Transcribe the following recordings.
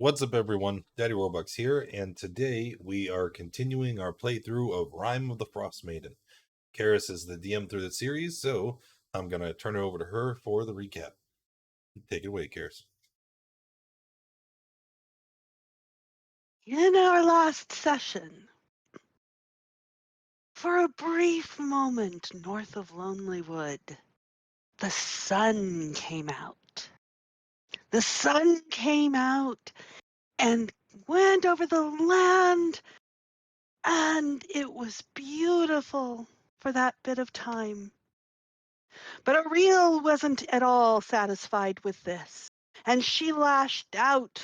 What's up, everyone? Daddy Warbucks here, and today we are continuing our playthrough of Rime of the Frostmaiden. Karis is the DM through the series, so I'm going to turn it over to her for the recap. Take it away, Karis. In our last session, for a brief moment north of Lonelywood, the sun came out. The sun came out and went over the land, and it was beautiful for that bit of time. But Ariel wasn't at all satisfied with this, and she lashed out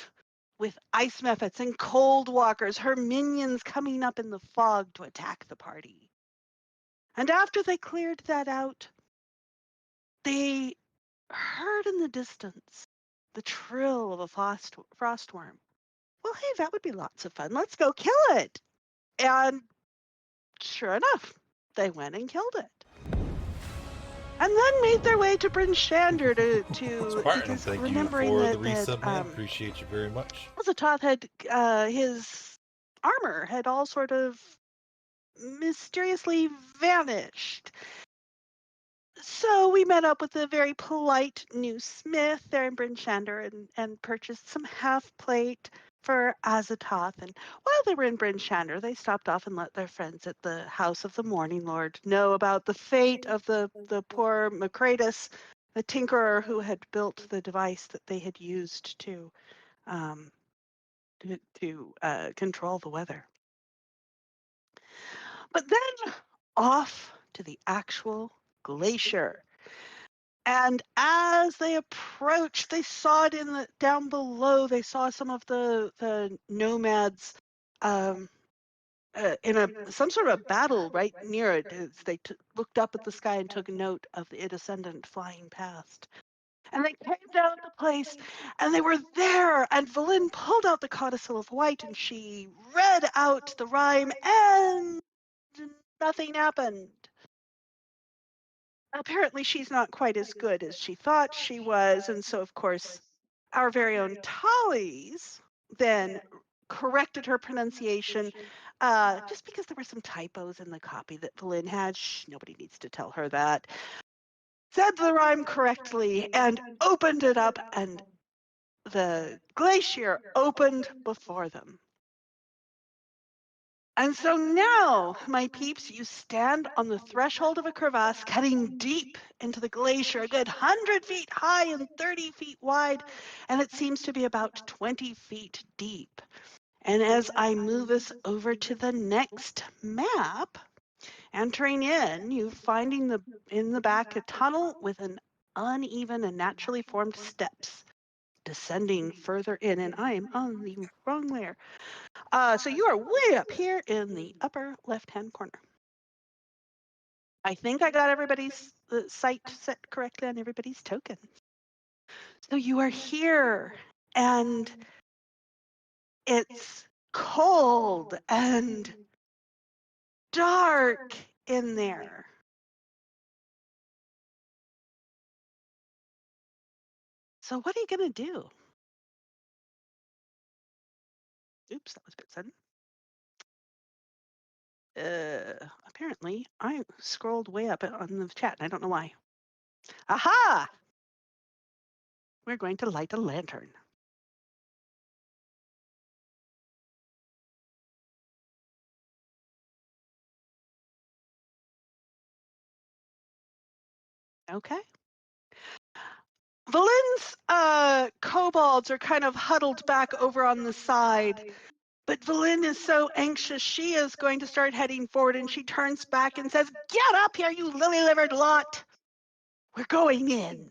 with ice mephits and cold walkers, her minions coming up in the fog to attack the party. And after they cleared that out, they heard in the distance the trill of a frostworm. Well, hey, that would be lots of fun. Let's go kill it. And sure enough, they went and killed it. And then made their way to Bryn Shander to Spartan, because thank you remembering for that the resub, man. Appreciate you very much. Azatoth had his armor had all sort of mysteriously vanished. So we met up with a very polite new smith there in Bryn Shander and purchased some half plate for Azatoth. And while they were in Bryn Shander, they stopped off and let their friends at the house of the Morning Lord know about the fate of the poor Macratus, the tinkerer who had built the device that they had used to control the weather. But then off to the actual glacier. And as they approached, they saw it down below. They saw some of the nomads in some sort of a battle right near it. As they looked up at the sky and took note of the Ascendant flying past. And they came down to the place, and they were there. And Valin pulled out the codicil of white, and she read out the rhyme, and nothing happened. Apparently, she's not quite as good as she thought she was, and so, of course, our very own Tallies then corrected her pronunciation just because there were some typos in the copy that Valin had. Nobody needs to tell her that. Said the rhyme correctly and opened it up, and the glacier opened before them. And so now, my peeps, you stand on the threshold of a crevasse cutting deep into the glacier, a good 100 feet high and 30 feet wide, and it seems to be about 20 feet deep. And as I move us over to the next map, entering in, you're finding in the back a tunnel with an uneven and naturally formed steps descending further in, and I am on the wrong layer. So you are way up here in the upper left-hand corner. I think I got everybody's site set correctly on everybody's token. So you are here, and it's cold and dark in there. So what are you going to do? Oops, that was a bit sudden. Apparently, I scrolled way up on the chat, and I don't know why. Aha! We're going to light a lantern. Okay. Valin's kobolds are kind of huddled back over on the side, but Valin is so anxious, she is going to start heading forward, and she turns back and says, "Get up here, you lily-livered lot! We're going in."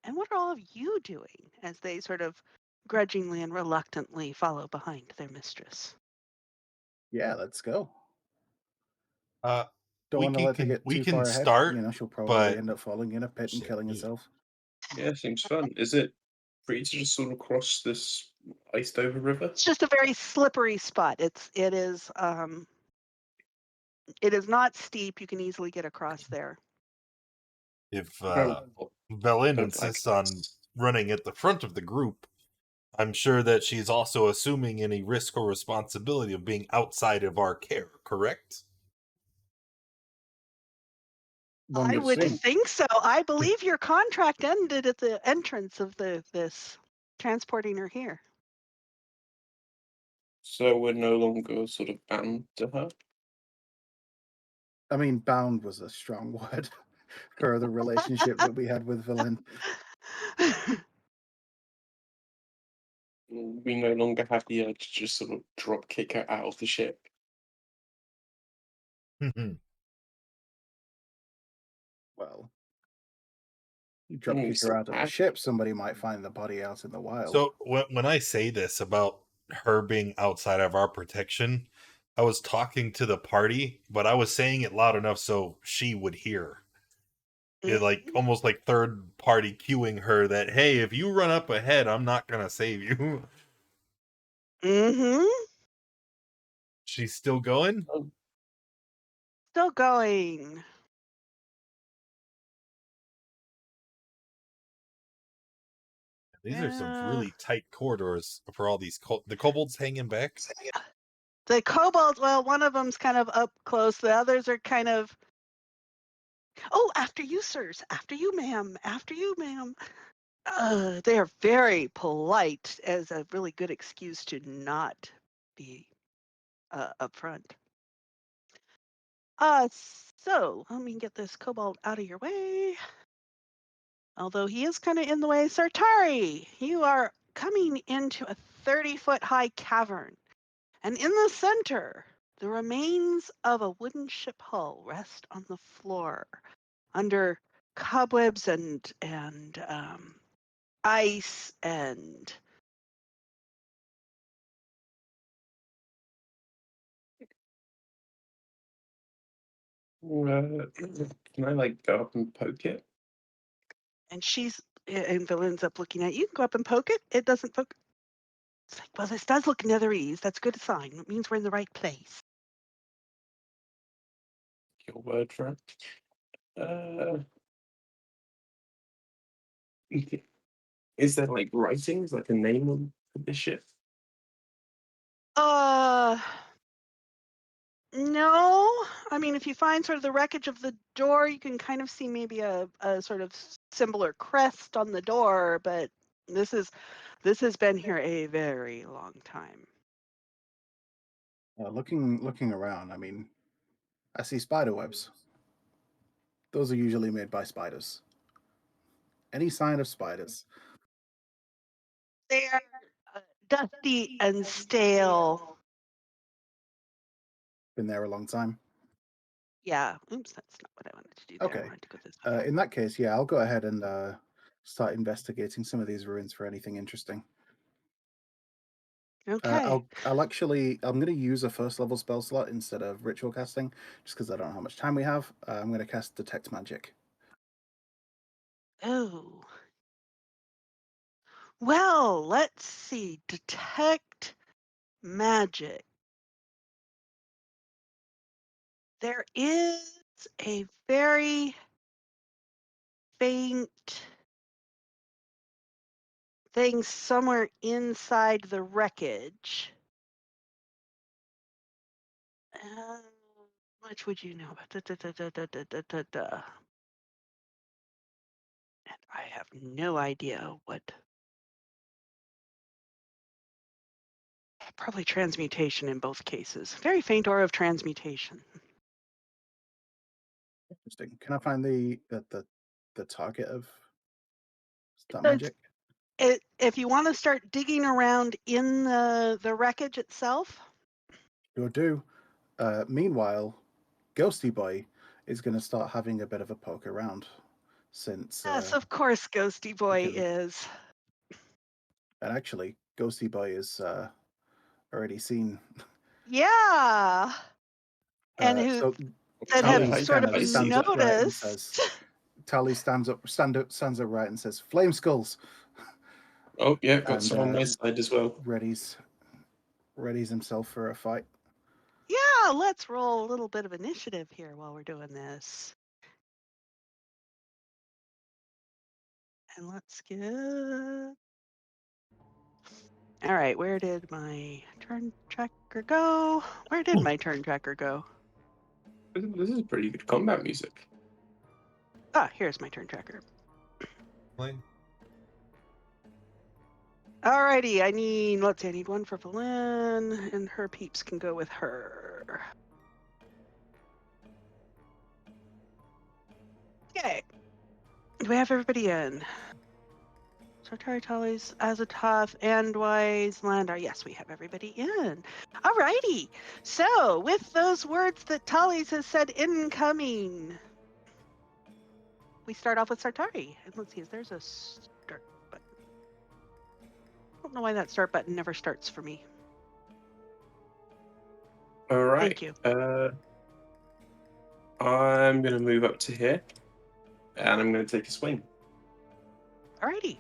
And what are all of you doing as they sort of grudgingly and reluctantly follow behind their mistress? Yeah, let's go. Don't want to let her get too far ahead. Start, She'll probably end up falling in a pit and killing herself. Yeah, seems fun. Is it free to just sort of cross this iced over river? It's just a very slippery spot. It is not steep. You can easily get across there. If Valin insists on running at the front of the group, I'm sure that she's also assuming any risk or responsibility of being outside of our care, correct? One I would would think. think so. I believe your contract ended at the entrance of this transporting her here. So we're no longer sort of bound to her? I mean, bound was a strong word for the relationship that we had with Villain. We no longer have the urge to just sort of drop kick her out of the ship. Well, you drop kick So her out of the ship, somebody might find the body out in the wild. So when I say this about her being outside of our protection, I was talking to the party, but I was saying it loud enough so she would hear. It, like almost like third party cueing her that, hey, if you run up ahead, I'm not gonna save you. Mm-hmm. She's still going? Still going. These are some really tight corridors for all these the kobolds hanging back. The kobolds, well, one of them's kind of up close. The others are kind of, oh, after you, sirs. After you, ma'am. After you, ma'am. They are very polite as a really good excuse to not be up front. So let me get this kobold out of your way. Although he is kind of in the way. Sartari, you are coming into a 30-foot high cavern. And in the center, the remains of a wooden ship hull rest on the floor under cobwebs and ice and Can I like go up and poke it? and Phil ends up looking at you. Go up and poke it. It doesn't poke. It's like, well, this does look netherese. That's a good sign. It means we're in the right place. Your word for it. Is there like writings, like a name on this ship? No. I mean, if you find sort of the wreckage of the door, you can kind of see maybe a sort of symbol or crest on the door, but this has been here a very long time. Looking around, I mean, I see spider webs. Those are usually made by spiders. Any sign of spiders? They are dusty and stale. Been there a long time. Yeah. Oops, that's not what I wanted to do there. Okay. I wanted to go this way. In that case, yeah, I'll go ahead and start investigating some of these ruins for anything interesting. Okay. I'm going to use a first level spell slot instead of ritual casting, just because I don't know how much time we have. I'm going to cast Detect Magic. Oh. Well, let's see. Detect magic. There is a very faint thing somewhere inside the wreckage. How much would you know about? And I have no idea what. Probably transmutation in both cases. Very faint aura of transmutation. Interesting. Can I find the target of that magic? If you want to start digging around in the wreckage itself. Sure do. Meanwhile, Ghosty Boy is going to start having a bit of a poke around, since Yes, of course, Ghosty Boy is. And actually, Ghosty Boy is already seen. Yeah. And who So that Tally have sort of stands up right and noticed. says, Tally stands up right and says, "Flame skulls." Oh yeah, got some on my side as well. Readies himself for a fight. Yeah, let's roll a little bit of initiative here while we're doing this. And let's get All right, where did my turn tracker go? Where did my turn tracker go? This is pretty good combat music. Ah, here's my turn tracker. Plane. Alrighty, I need one for Valen, and her peeps can go with her. Okay. Do we have everybody in? Sartari, Tallies, Azathoth, Andwise, Landar. Yes, we have everybody in. Alrighty. So, with those words that Tallies has said incoming, we start off with Sartari. And let's see, there's a start button. I don't know why that start button never starts for me. All right. Thank you. I'm going to move up to here, and I'm going to take a swing. Alrighty.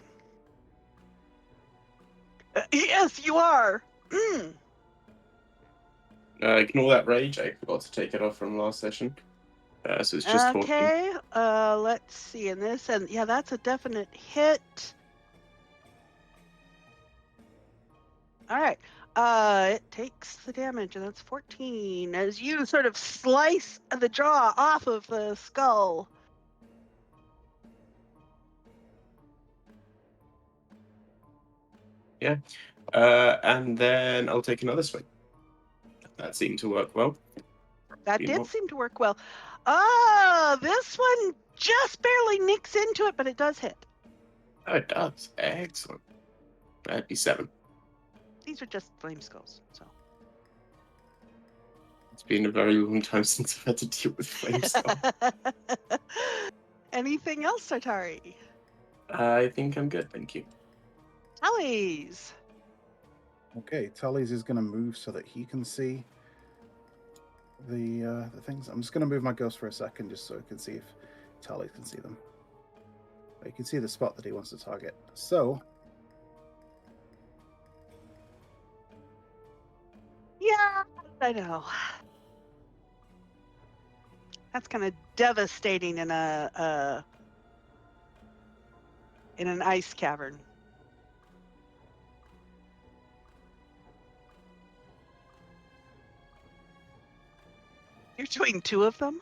Yes, you are. Ignore that rage. I forgot to take it off from last session. So it's just talking. Okay. Let's see. In this, and yeah, that's a definite hit. All right. It takes the damage, and that's 14 as you sort of slice the jaw off of the skull. Yeah. And then I'll take another swing. That seemed to work well. That You did know. seem to work well. This one just barely nicks into it, but it does hit. Oh, it does. Excellent. That'd be 7. These are just flame skulls, so. It's been a very long time since I've had to deal with flame stuff. Anything else, Sartari? I think I'm good, thank you. Tallies. Okay, Tully's is going to move so that he can see the things. I'm just going to move my ghost for a second just so I can see if Tully can see them. You can see the spot that he wants to target. So, Yeah, I know. That's kind of devastating in an ice cavern. You're doing 2 of them?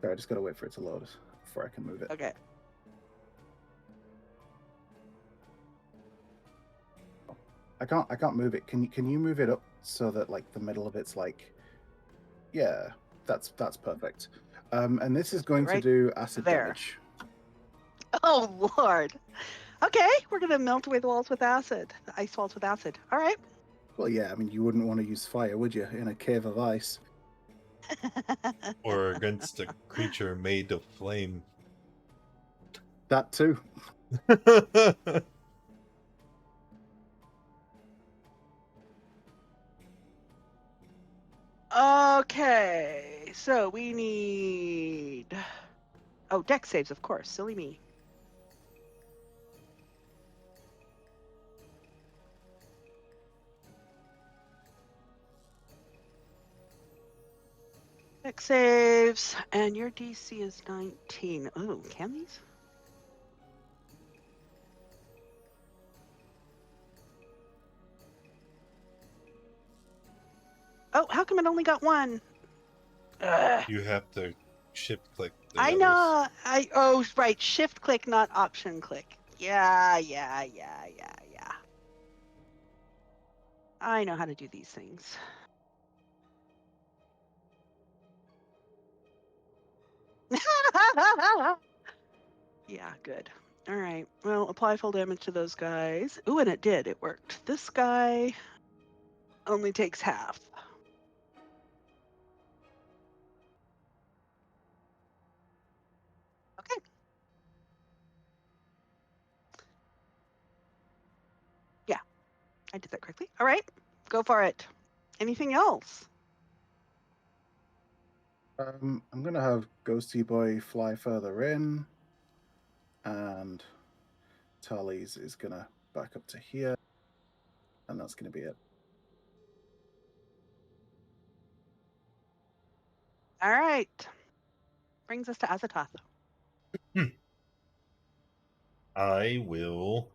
sorry, I just got to wait for it to load before I can move it. Okay. I can't move it. Can you move it up so that like the middle of it's like, yeah, that's perfect. And this is going to Right do acid there. damage. Oh, Lord. Okay, we're going to melt away the walls with acid. The ice walls with acid. All right. Well, yeah, I mean, you wouldn't want to use fire, would you, in a cave of ice? Or against a creature made of flame. That too. Okay, so we need... Oh, deck saves, of course. Silly me. Deck saves, and your DC is 19. Oh, can these? Oh, how come it only got 1? Ugh. You have to shift click the I others. know. Oh, right. Shift click, not option click. Yeah. I know how to do these things. Yeah, good. All right. Well, apply full damage to those guys. Ooh, and it did. It worked. This guy only takes half. Okay. Yeah, I did that correctly. All right. Go for it. Anything else? I'm gonna have Ghosty Boy fly further in, and Tully's is gonna back up to here, and that's going to be it. All right. Brings us to Azathoth. I will.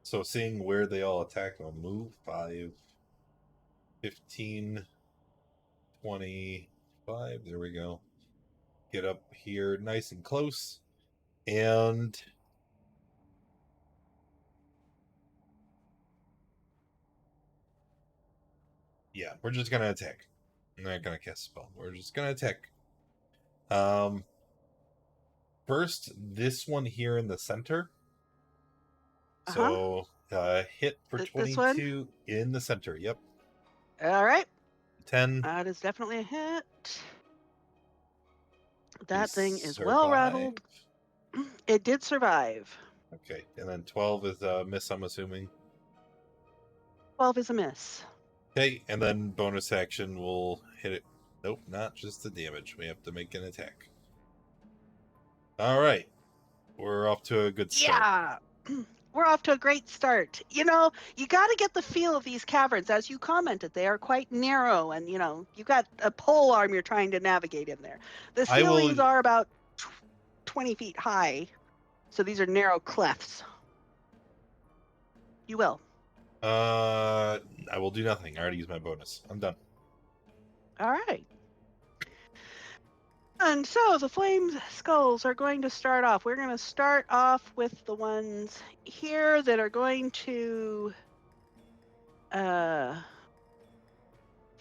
So seeing where they all attack, I'll move 5, 15, 25. There we go. Get up here nice and close. And yeah, we're just gonna attack. I'm not gonna cast a spell. We're just gonna attack. First, this one here in the center. So hit for This one? 22 in the center. Yep. All right. 10. That is definitely a hit. We That thing is well rattled. survive. It did survive. Okay, and then 12 is a miss, I'm assuming. 12 is a miss. Okay, and then bonus action will hit it. Nope, not just the damage. We have to make an attack. All right. We're off to a good start. Yeah. We're off to a great start. You know, you got to get the feel of these caverns. As you commented, they are quite narrow, and, you know, you've got a pole arm you're trying to navigate in there. The ceilings are about 20 feet high, so these are narrow clefts. You will. I will do nothing. I already used my bonus. I'm done. All right. And so the flame skulls are going to start off. We're going to start off with the ones here that are going to fly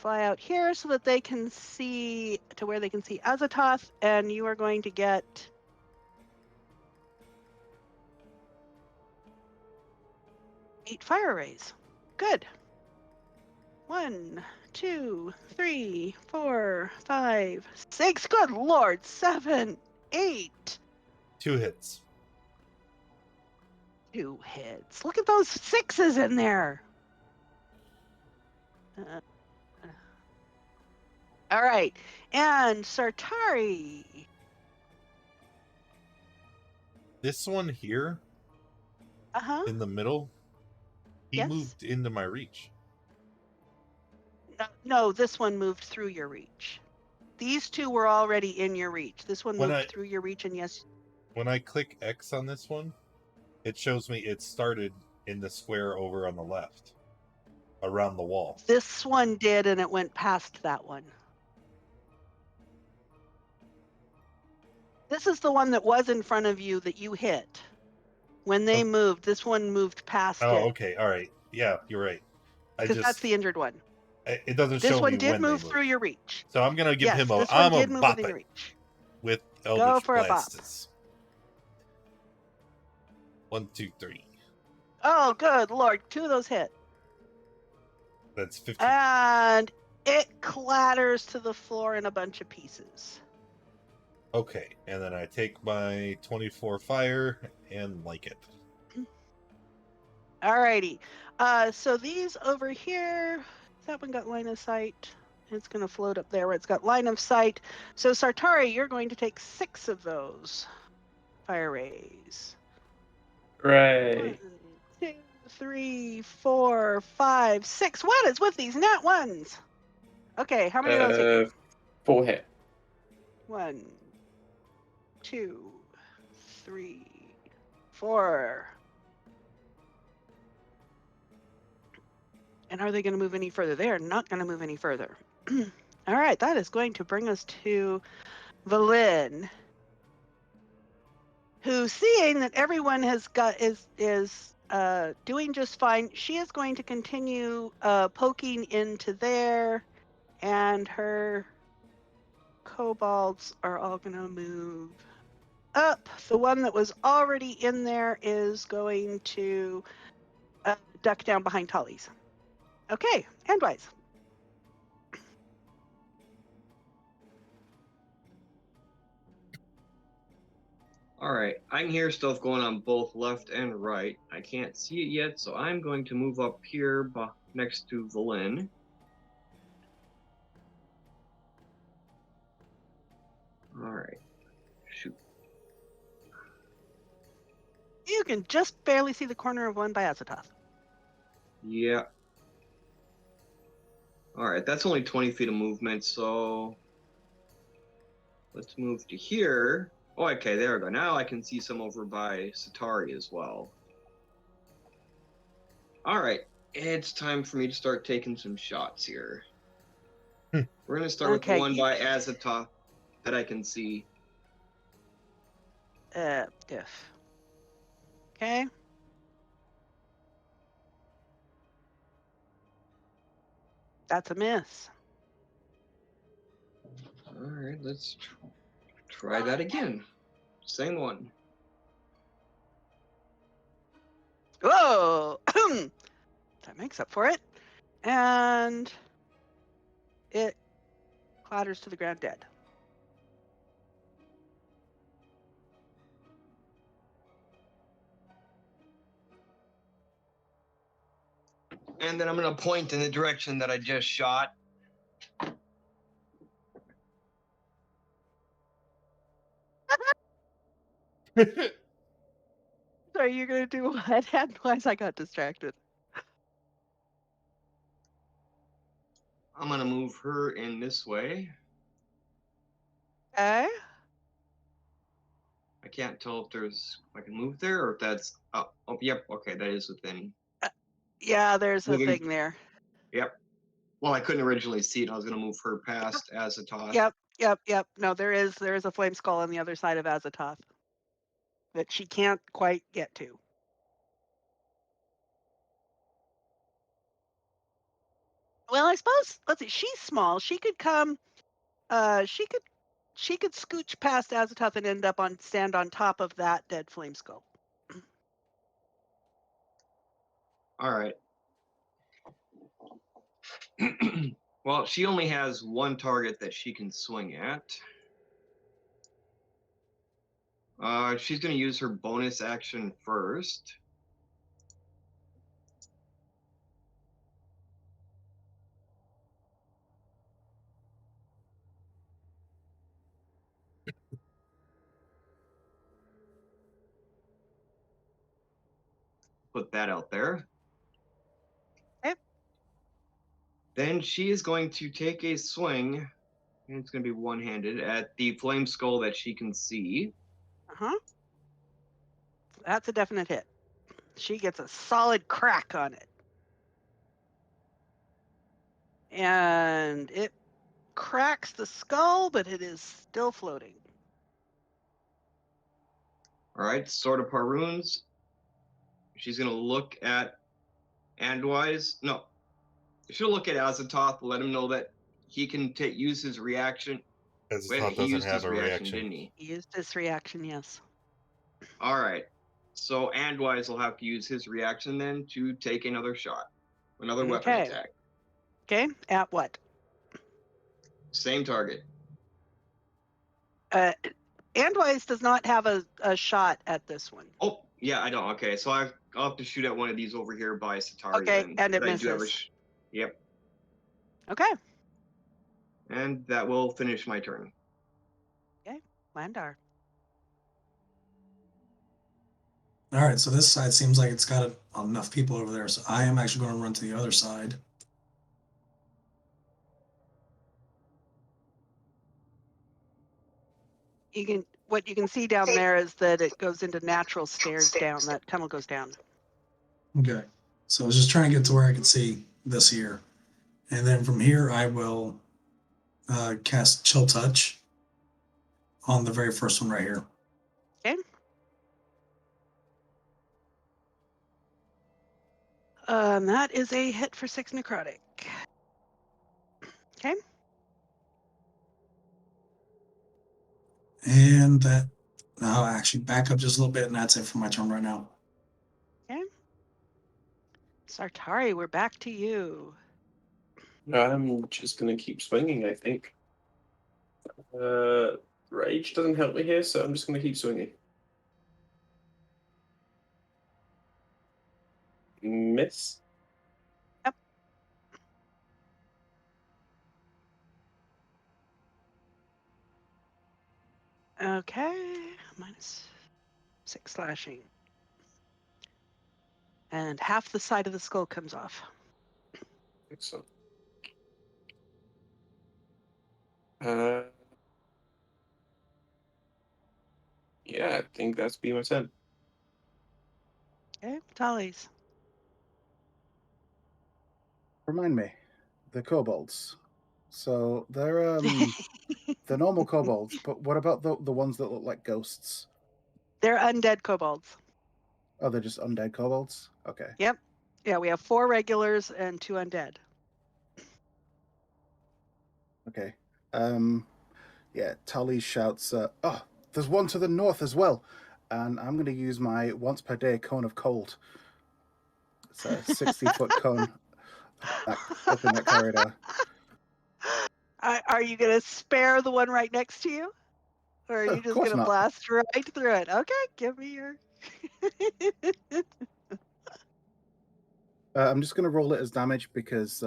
out here so that they can see to where they can see Azathoth, and you are going to get 8 fire rays. Good. 1, 2, 3, 4, 5, 6. Good Lord. 7, 8. 2 hits. 2 hits. Look at those 6s in there. All right. And Sartari. This one here Uh-huh. in the middle, he Yes. moved into my reach. No, this one moved through your reach. These 2 were already in your reach. This one moved through your reach, and yes. When I click X on this one, it shows me it started in the square over on the left, around the wall. This one did, and it went past that one. This is the one that was in front of you that you hit. When they moved, this one moved past it. Oh, okay. All right. Yeah, you're right. Because that's the injured one. It doesn't this show one me did when move they through moved. your reach. So I'm gonna give him a. This I'm one a did move bop within it your reach. with Eldritch for a bop. Blasts. 1, 2, 3. Oh, good Lord. 2 of those hit. That's 15. And it clatters to the floor in a bunch of pieces. Okay, and then I take my 24 fire and like it. Alrighty. So these over here, that one got line of sight. It's going to float up there where it's got line of sight. So Sartari, you're going to take 6 of those fire rays. Hooray. 1, 2, 3, 4, 5, 6. What is with these nat ones? Okay, how many of those hit you? 4 hit. 1, 2, 3, 4. And are they going to move any further? They are not going to move any further. All right, that is going to bring us to Valin, who, seeing that everyone has got is doing just fine, she is going to continue poking into there, and her kobolds are all going to move up. The one that was already in there is going to duck down behind Tolly's. Okay, Handwise. Alright, I'm hearing stuff going on both left and right. I can't see it yet, so I'm going to move up here next to Valin. Alright. Shoot. You can just barely see the corner of one by Azathoth. Yeah. All right, that's only 20 feet of movement, so let's move to here. Oh, okay, there we go. Now I can see some over by Satari as well. All right, it's time for me to start taking some shots here. Hmm. We're going to start with the Okay, one by Azathoth that I can see. Diff. Okay. That's a miss. All right, let's try that again. Same one. Whoa! That makes up for it. And it clatters to the ground dead. And then I'm going to point in the direction that I just shot. Sorry, you're going to do what? Otherwise, I got distracted. I'm going to move her in this way. Okay. I can't tell if I can move there or if that's up. Oh, yep. Okay, that is within. Yeah, there's a Moving. thing there. Yep. Well, I couldn't originally see it. I was going to move her past Azathoth. Yep. No, there is a flame skull on the other side of Azathoth that she can't quite get to. Well, I suppose, let's see, she's small. She could come, she could scooch past Azathoth and stand on top of that dead flame skull. All right. Well, she only has one target that she can swing at. She's going to use her bonus action first. Put that out there. Okay. Then she is going to take a swing, and it's going to be one-handed, at the flame skull that she can see. Uh-huh. That's a definite hit. She gets a solid crack on it. And it cracks the skull, but it is still floating. All right, Sword of Parrunes. She's going to look at Andwise. No, she'll look at Azathoth, let him know that he can use his reaction. As Wait, thought he doesn't used have his a reaction, reaction. didn't he? He used this reaction, yes. All right. So Andwise will have to use his reaction then to take another shot, another weapon Okay. attack. Okay, at what? Same target. Andwise does not have a shot at this one. Oh, yeah, I don't. Okay, so I'll have to shoot at one of these over here by Satari Okay, then. and it Did I do misses. Yep. Okay. And that will finish my turn. Okay, Landar. All right, so this side seems like it's got enough people over there, so I am actually going to run to the other side. What you can see down there is that it goes into natural stairs down. That tunnel goes down. Okay, so I was just trying to get to where I could see this here. And then from here, I will cast Chill Touch on the very first one right here. Okay. That is a hit for 6 necrotic. Okay. And that, I'll actually back up just a little bit, and that's it for my turn right now. Okay. Sartari, we're back to you. I'm just gonna keep swinging, I think. Rage doesn't help me here, so I'm just gonna keep swinging. Miss. Yep. Okay. -6 slashing. And half the side of the skull comes off. Excellent. Yeah, I think that's be my turn. Okay, Tallies. Remind me, the kobolds. So they're the normal kobolds, but what about the ones that look like ghosts? They're undead kobolds. Oh, they're just undead kobolds? Okay. Yep. Yeah, we have 4 regulars and 2 undead. Okay. Yeah, Tally shouts, oh, there's one to the north as well. And I'm going to use my once per day cone of cold. It's a 60-foot cone up in that corridor. Are you going to spare the one right next to you? Or are you Of just course going to not. blast right through it? Okay, give me your... I'm just going to roll it as damage because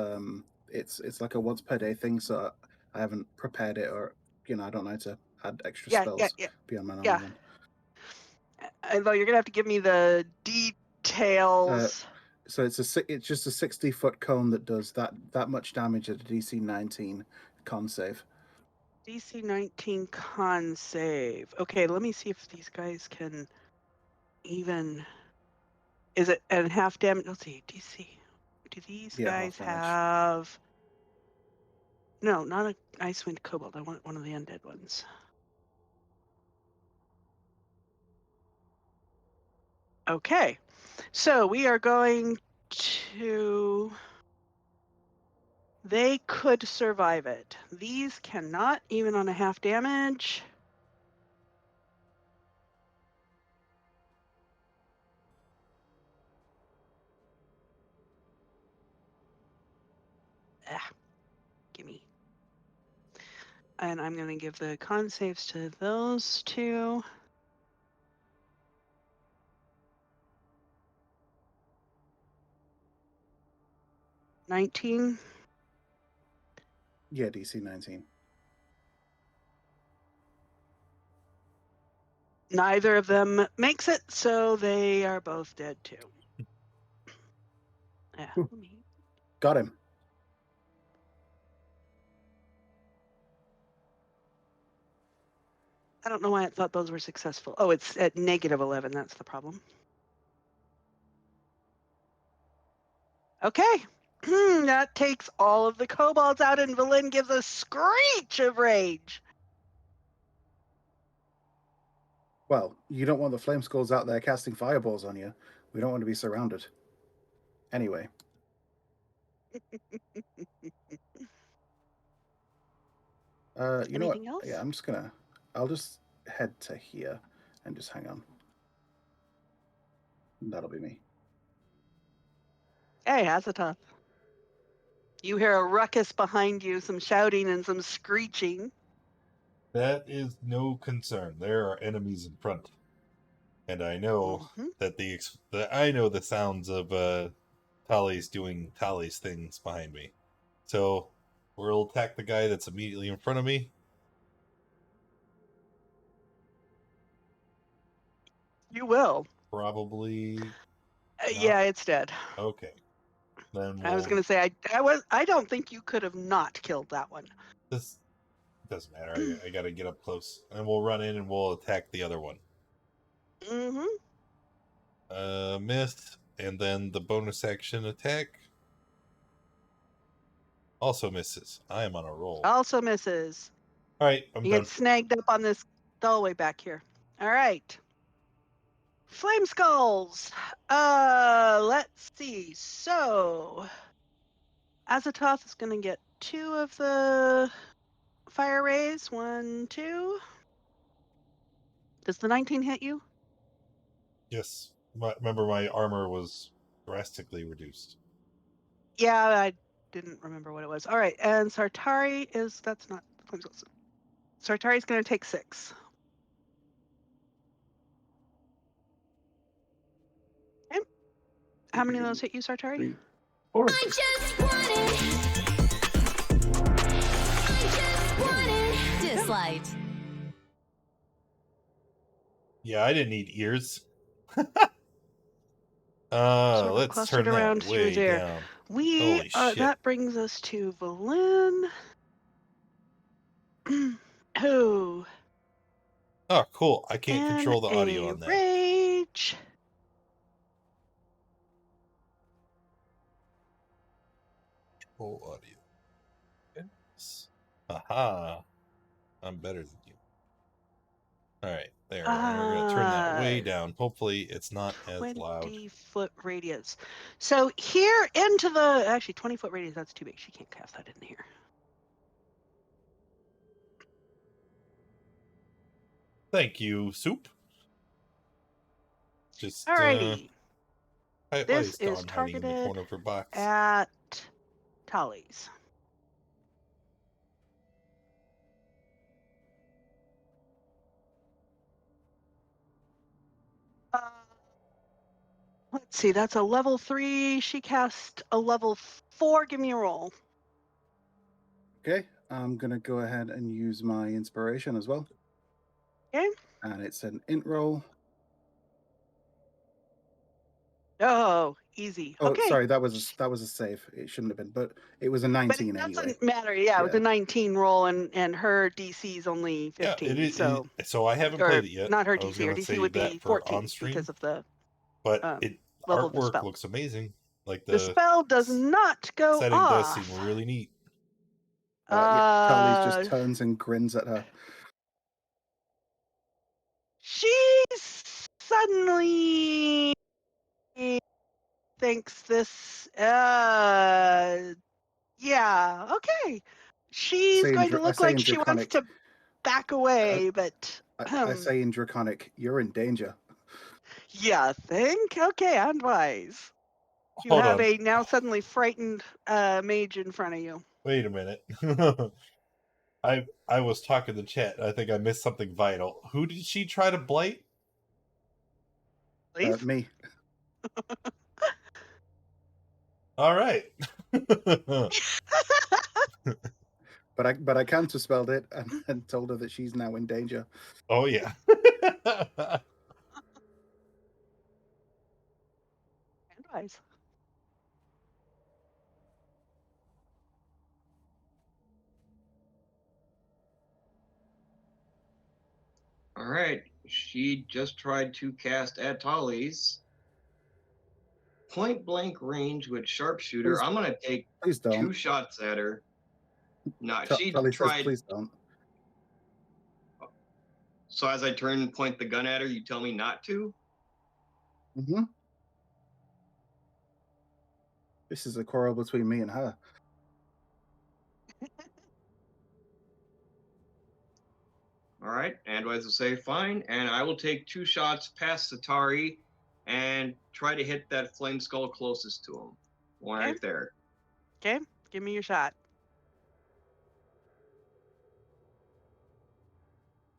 it's like a once per day thing, so I haven't prepared it, or I don't know how to add extra spells beyond my normal one. Although you're going to have to give me the details. So it's just a 60-foot cone that does that much damage at a DC 19 con save. DC 19 con save. Okay, let me see if these guys can even... Is it at half damage? Let's see, DC. Do these guys half damage. have... No, not an Icewind Kobold. I want one of the undead ones. Okay, so we are going to... They could survive it. These cannot, even on a half damage. Gimme. And I'm going to give the con saves to those 2. $19. Yeah, DC 19. Neither of them makes it, so they are both dead too. Yeah. Got him. I don't know why I thought those were successful. Oh, it's at -11. That's the problem. Okay. That takes all of the kobolds out, and Valen gives a screech of rage. Well, you don't want the flame skulls out there casting fireballs on you. We don't want to be surrounded. Anyway. You know what? Anything else? Yeah, I'll just head to here and just hang on. That'll be me. Hey, Azatoth. You hear a ruckus behind you, some shouting and some screeching. That is no concern. There are enemies in front, and I know that I know the sounds of Tally's doing Tally's things behind me. So we'll attack the guy that's immediately in front of me. You will. Probably. Yeah, it's dead. Okay. Then I was going to say I don't think you could have not killed that one. This doesn't matter. I got to get up close, and we'll run in and we'll attack the other one. Miss, and then the bonus action attack also misses. I am on a roll. Also misses. All right, I'm you done. Get snagged up on this doorway back here. All right. Flame skulls. Let's see. So Azatoth is going to get 2 of the fire rays. 1, 2. Does the 19 hit you? Yes. Remember, my armor was drastically reduced. Yeah, I didn't remember what it was. All right, and Sartari that's not flame skulls. Sartari's going to take 6. Okay. How many of those hit you, Sartari? 3, 4. I just wanted disliked. Yeah, I didn't need ears. Sort of Let's clustered turn that around through way there. down. We Holy shit. that brings us to Valin. Who Oh, cool. I can't in control the audio a on that. rage. Control audio. Yes. Aha. I'm better than you. All right, there. We're going to turn that way down. Hopefully, it's not as loud. 20-foot radius. So here into the, actually 20-foot radius, that's too big. She can't cast that in here. Thank you, Soup. Just, Alrighty. why This is is Dawn hiding in the targeted corner of her box? at Tallies. Let's see, that's a level 3. She cast a level 4. Give me a roll. Okay, I'm going to go ahead and use my inspiration as well. Okay. And it's an int roll. Oh, easy. Oh, Okay. sorry, that was a save. It shouldn't have been, but it was a 19 but it anyway. doesn't matter. Yeah, it was Yeah. a 19 roll, and her DC is only 15. Yeah, it is. So, so I haven't or played it yet. not her I was DC. Her gonna DC save would that be for 14 on stream, because of the but level of the artwork spell. looks amazing. Like The spell does not go setting off. does seem really neat. Tully's just turns and grins at her. She suddenly thinks this. Yeah. Okay. She's going to look like she wants to back away, but I say in Draconic, you're in danger. yeah. Think. Okay. And wise. You Hold have on. a now suddenly frightened mage in front of you. Wait a minute. I was talking to chat. I think I missed something vital. Who did she try to blight? Me. All right. But I counterspelled it and told her that she's now in danger. Oh yeah. And wise. All right. She just tried to cast at Tally's. Point blank range with sharpshooter. I'm gonna take Please don't. 2 shots at her. No, she Tully tried. says, please don't. So as I turn and point the gun at her, you tell me not to? Mm-hmm. This is a quarrel between me and her. All right, Andwise will say fine, and I will take 2 shots past Satari and try to hit that flame skull closest to him. One right there. Okay, give me your shot.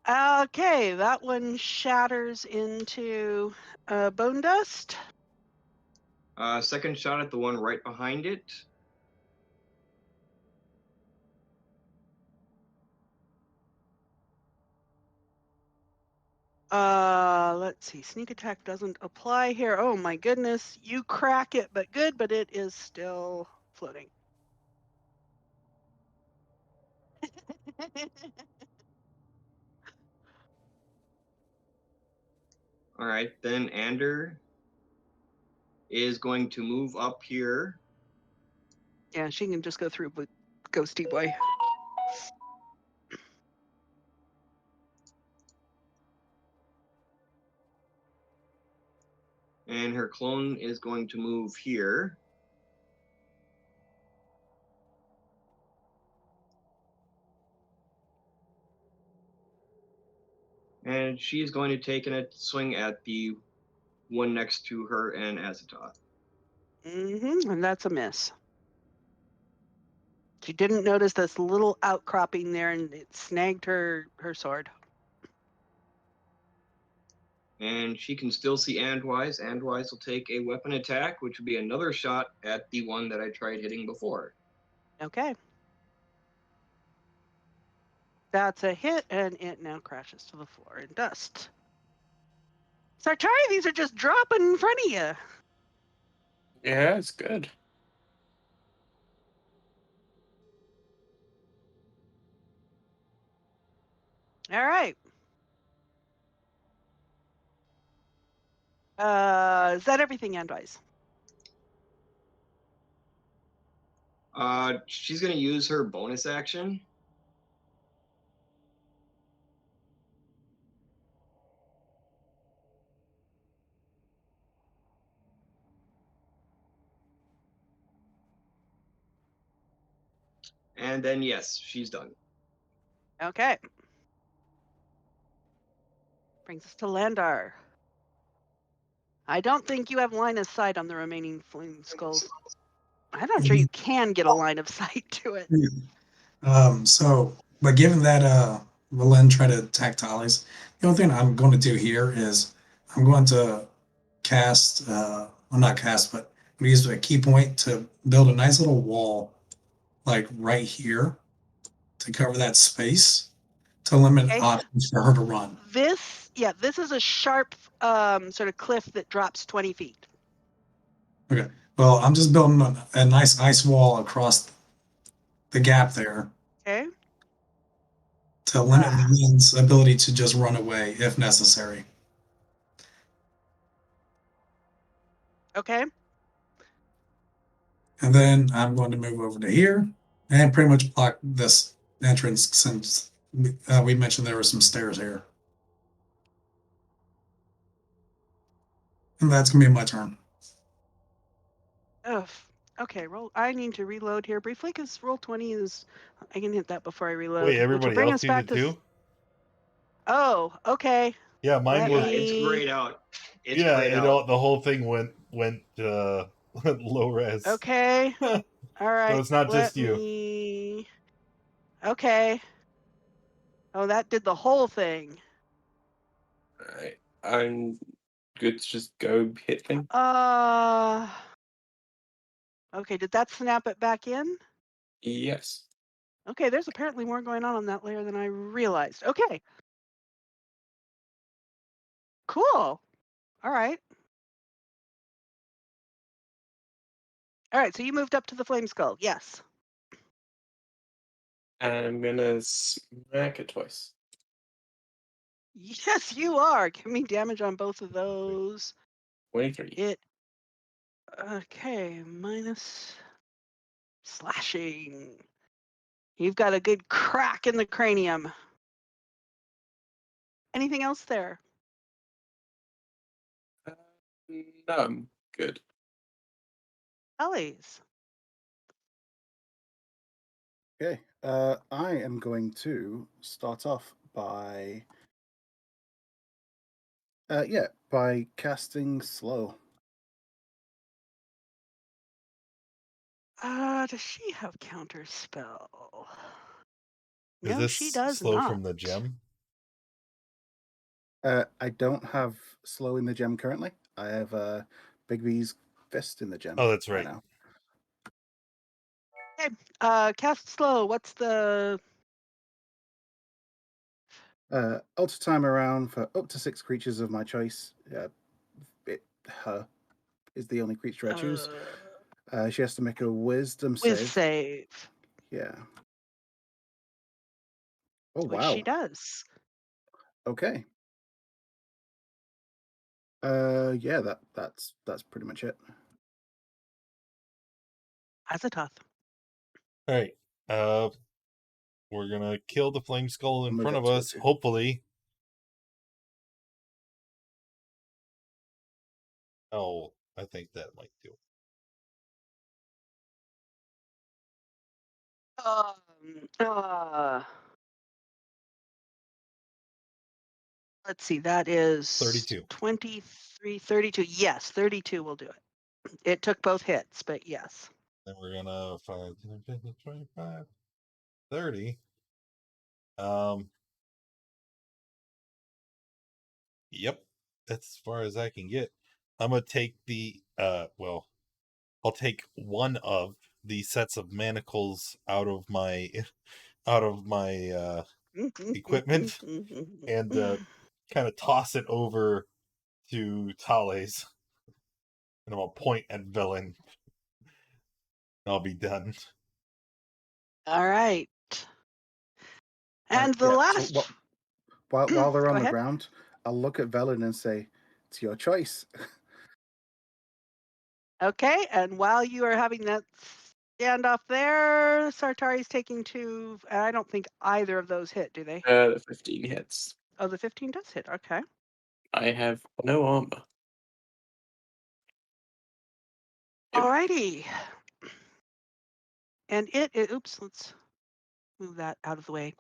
Okay, that one shatters into bone dust. Second shot at the one right behind it. Let's see. Sneak attack doesn't apply here. Oh my goodness. You crack it, but good, but it is still floating. All right, then Ander is going to move up here. Yeah, she can just go through with Ghosty Boy. And her clone is going to move here. And she's going to take a swing at the one next to her and Azatoth. And that's a miss. She didn't notice this little outcropping there, and it snagged her sword. And she can still see Andwise. Andwise will take a weapon attack, which would be another shot at the one that I tried hitting before. Okay. That's a hit, and it now crashes to the floor in dust. Sartari, these are just dropping in front of you. Yeah, it's good. All right. Is that everything, Andwise? She's gonna use her bonus action. And then yes, she's done. Okay. Brings us to Landar. I don't think you have line of sight on the remaining flame skulls. I'm not sure you can get a line of sight to it. But given that Valen tried to attack Tallies, the only thing I'm going to do here is I'm going to cast, well, not cast, but I'm going to use a key point to build a nice little wall, like right here, to cover that space to limit Okay. options for her to run. This is a sharp sort of cliff that drops 20 feet. Okay. Well, I'm just building a nice ice wall across the gap there Okay. to limit Valen's ability to just run away if necessary. Okay. And then I'm going to move over to here and pretty much block this entrance since we mentioned there were some stairs here. And that's going to be my turn. Ugh. Okay, roll. I need to reload here briefly because roll 20 is. I can hit that before I reload. Wait, which will everybody bring else us did back it to. too? Oh, okay. Yeah, mine Let was. Yeah, it's me- grayed out. It's Yeah, grayed out. the whole thing went low res. Okay. All right. So it's not let just you. me. Okay. Oh, that did the whole thing. Alright. I'm good to just go hit thing. Okay, did that snap it back in? Yes. Okay, there's apparently more going on that layer than I realized. Okay. Cool. All right. All right, so you moved up to the flame skull. Yes. And I'm gonna smack it twice. Yes, you are. Give me damage on both of those. 23. Okay, minus slashing. You've got a good crack in the cranium. Anything else there? No, I'm good. Ellie's. Okay. I am going to start off by by casting slow. Does she have counter spell? Is No, this she does slow not. from the gem? I don't have slow in the gem currently. I have Big V's fist in the gem. Oh, that's right. now. Okay. Cast slow. What's the Alter time around for up to 6 creatures of my choice. Her is the only creature I choose. She has to make a wisdom whiz save. save? Yeah. Oh Which wow. she does. Okay. Yeah, that's pretty much it. Azatoth. All right. We're gonna kill the flame skull in Move front up of to it us. too. Hopefully. Oh, I think that might do it. Let's see, that is 32. 23, 32. Yes, 32 will do it. It took both hits, but yes. Then we're gonna 5, 10, 15, 25, 30. Yep, that's as far as I can get. I'm gonna take the I'll take one of the sets of manacles out of my equipment and kind of toss it over to Tales. And I'm gonna point at villain. I'll be done. All right. And the Yeah, last. so while they're Go on the ahead. ground, I'll look at Velen and say, "It's your choice." Okay, and while you are having that standoff there, Sartari's taking 2. I don't think either of those hit, do they? The 15 hits. Oh, the 15 does hit. Okay. I have no armor. Yep. Alrighty. And oops, let's move that out of the way.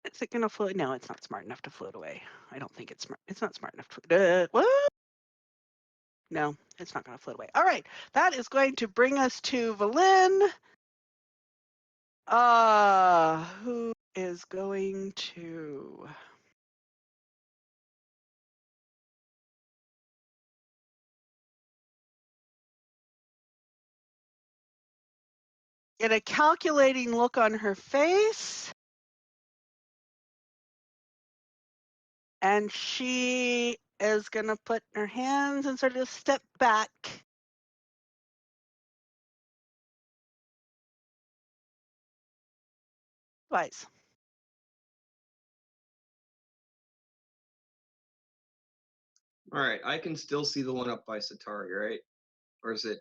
Is it gonna float? No, it's not smart enough to float away. I don't think it's smart. It's not smart enough to. What? No, it's not gonna float away. All right, that is going to bring us to Valin. Who is going to? Get a calculating look on her face. And she is going to put her hands and sort of step back. Twice. All right, I can still see the one up by Satari, right? Or is it?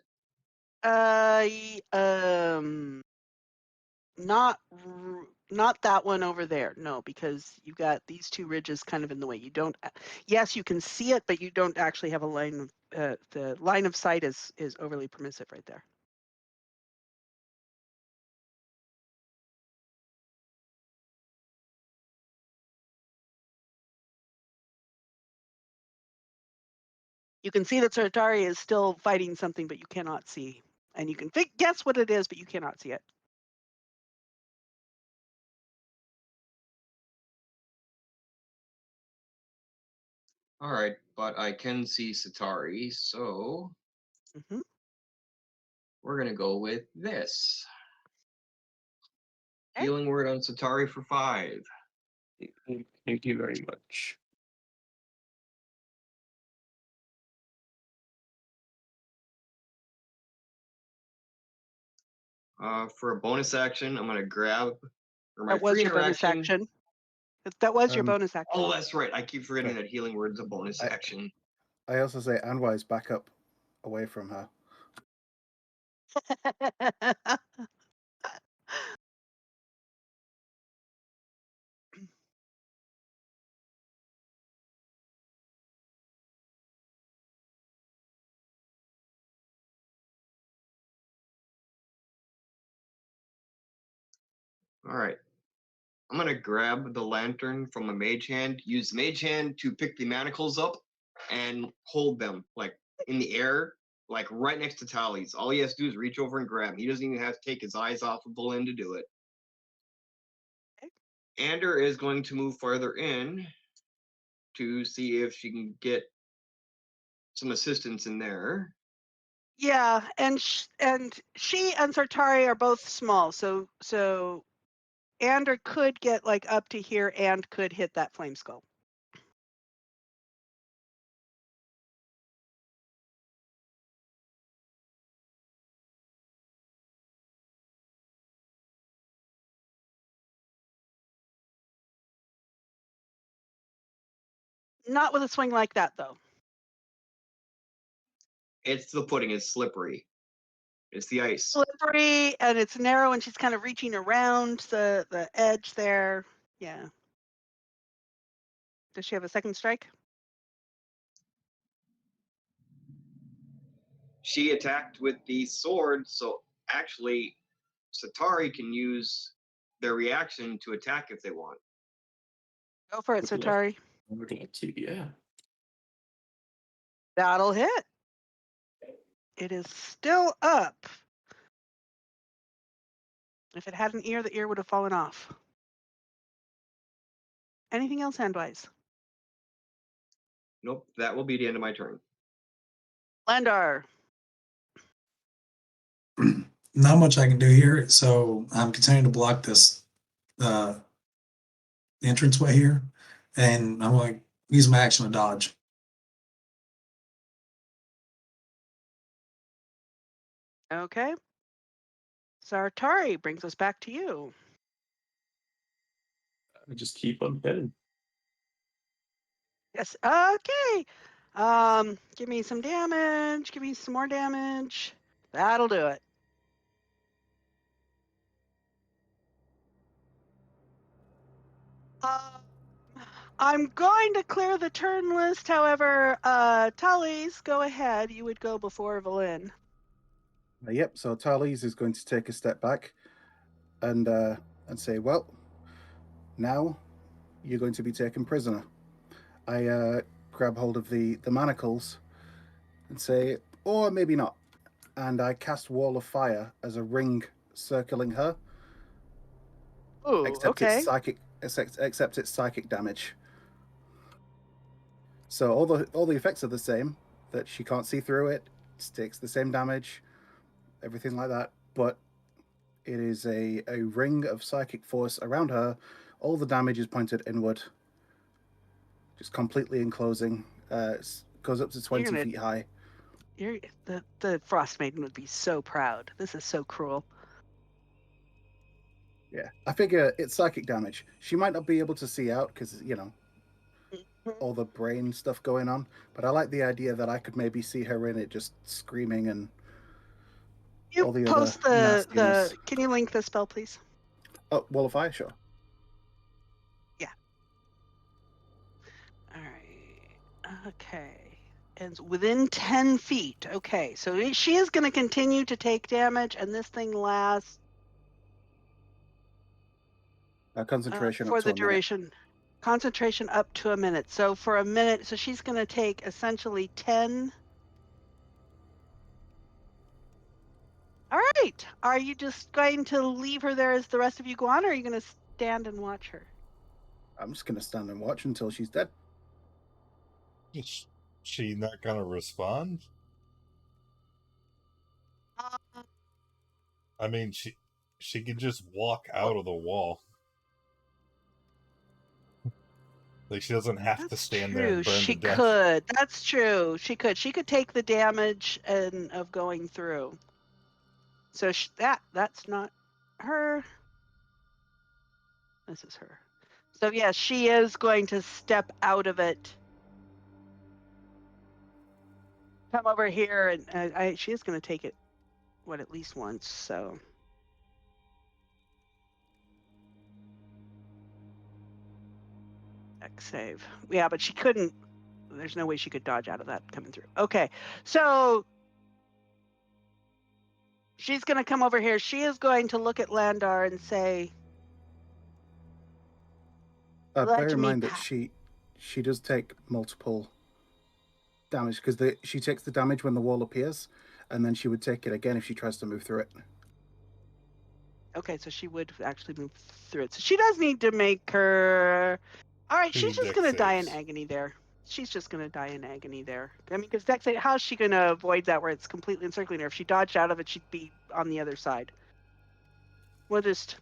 Not that one over there. No, because you've got these 2 ridges kind of in the way. You don't. Yes, you can see it, but you don't actually have a line. The line of sight is overly permissive right there. You can see that Sartari is still fighting something, but you cannot see. And you can guess what it is, but you cannot see it. All right, but I can see Satari, so Mm-hmm. we're gonna go with this. Okay. Healing word on Satari for 5. Thank you very much. For a bonus action, I'm gonna grab, or my That was free your bonus interaction. action. That was your Um, bonus action. Oh, that's right. I keep forgetting Okay. that healing word's a bonus action. I also say Anwise back up away from her. All right. I'm gonna grab the lantern from my mage hand, use mage hand to pick the manacles up and hold them like in the air, like right next to Tally's. All he has to do is reach over and grab him. He doesn't even have to take his eyes off of Bolin to do it. Ander is going to move farther in to see if she can get some assistance in there. Yeah, and she and Sartari are both small, so Ander could get like up to here and could hit that flame skull. Not with a swing like that, though. It's the pudding, it's slippery. It's the ice. Slippery, and it's narrow, and she's kind of reaching around the edge there. Yeah. Does she have a second strike? She attacked with the sword, so actually Satari can use their reaction to attack if they want. Go for it, Would love- Sartari. I would like to, yeah. That'll hit. It is still up. If it had an ear, the ear would have fallen off. Anything else handwise? Nope, that will be the end of my turn. Landar. Not much I can do here, so I'm continuing to block this entranceway here, and I'm going to use my action to dodge. Okay. Sartari brings us back to you. I just keep on heading. Yes. Okay. Give me some damage. Give me some more damage. That'll do it. I'm going to clear the turn list. However, Tully's, go ahead. You would go before Valin. Yep. So Talise is going to take a step back and say, "Well, now you're going to be taken prisoner." I grab hold of the manacles and say, "Or maybe not." And I cast Wall of Fire as a ring circling her. Ooh, Except okay. it's psychic damage. So all the effects are the same. That she can't see through it. Takes the same damage. Everything like that. But it is a ring of psychic force around her. All the damage is pointed inward. Just completely enclosing. Goes up to 20 feet high. The Frostmaiden would be so proud. This is so cruel. Yeah, I figure it's psychic damage. She might not be able to see out because, all the brain stuff going on, but I like the idea that I could maybe see her in it just screaming and You all the post other nastiness. Can you link the spell, please? Oh, Wall of Fire, sure. Yeah. All right. Okay. And within 10 feet. Okay, so she is going to continue to take damage, and this thing lasts Concentration for up to the a minute. duration. Concentration up to a minute. So for a minute, so she's going to take essentially 10. All right. Are you just going to leave her there as the rest of you go on, or are you going to stand and watch her? I'm just going to stand and watch until she's dead. Is she not gonna respond? I mean, she can just walk out of the wall. Like, she doesn't have to stand there and burn to death. Could. That's true. She could. She could take the damage of going through. So that's not her. This is her. So yeah, she is going to step out of it. Come over here, and she is going to take it, at least once. So. Save. Yeah, but she couldn't. There's no way she could dodge out of that coming through. Okay, so she's going to come over here. She is going to look at Landar and say, Bear in mind that she does take multiple damage because she takes the damage when the wall appears, and then she would take it again if she tries to move through it. Okay, so she would actually move through it. So she does need to make her. All right, she's just going to die in agony there. She's just going to die in agony there. I mean, because how's she going to avoid that where it's completely encircling her? If she dodged out of it, she'd be on the other side. We'll just.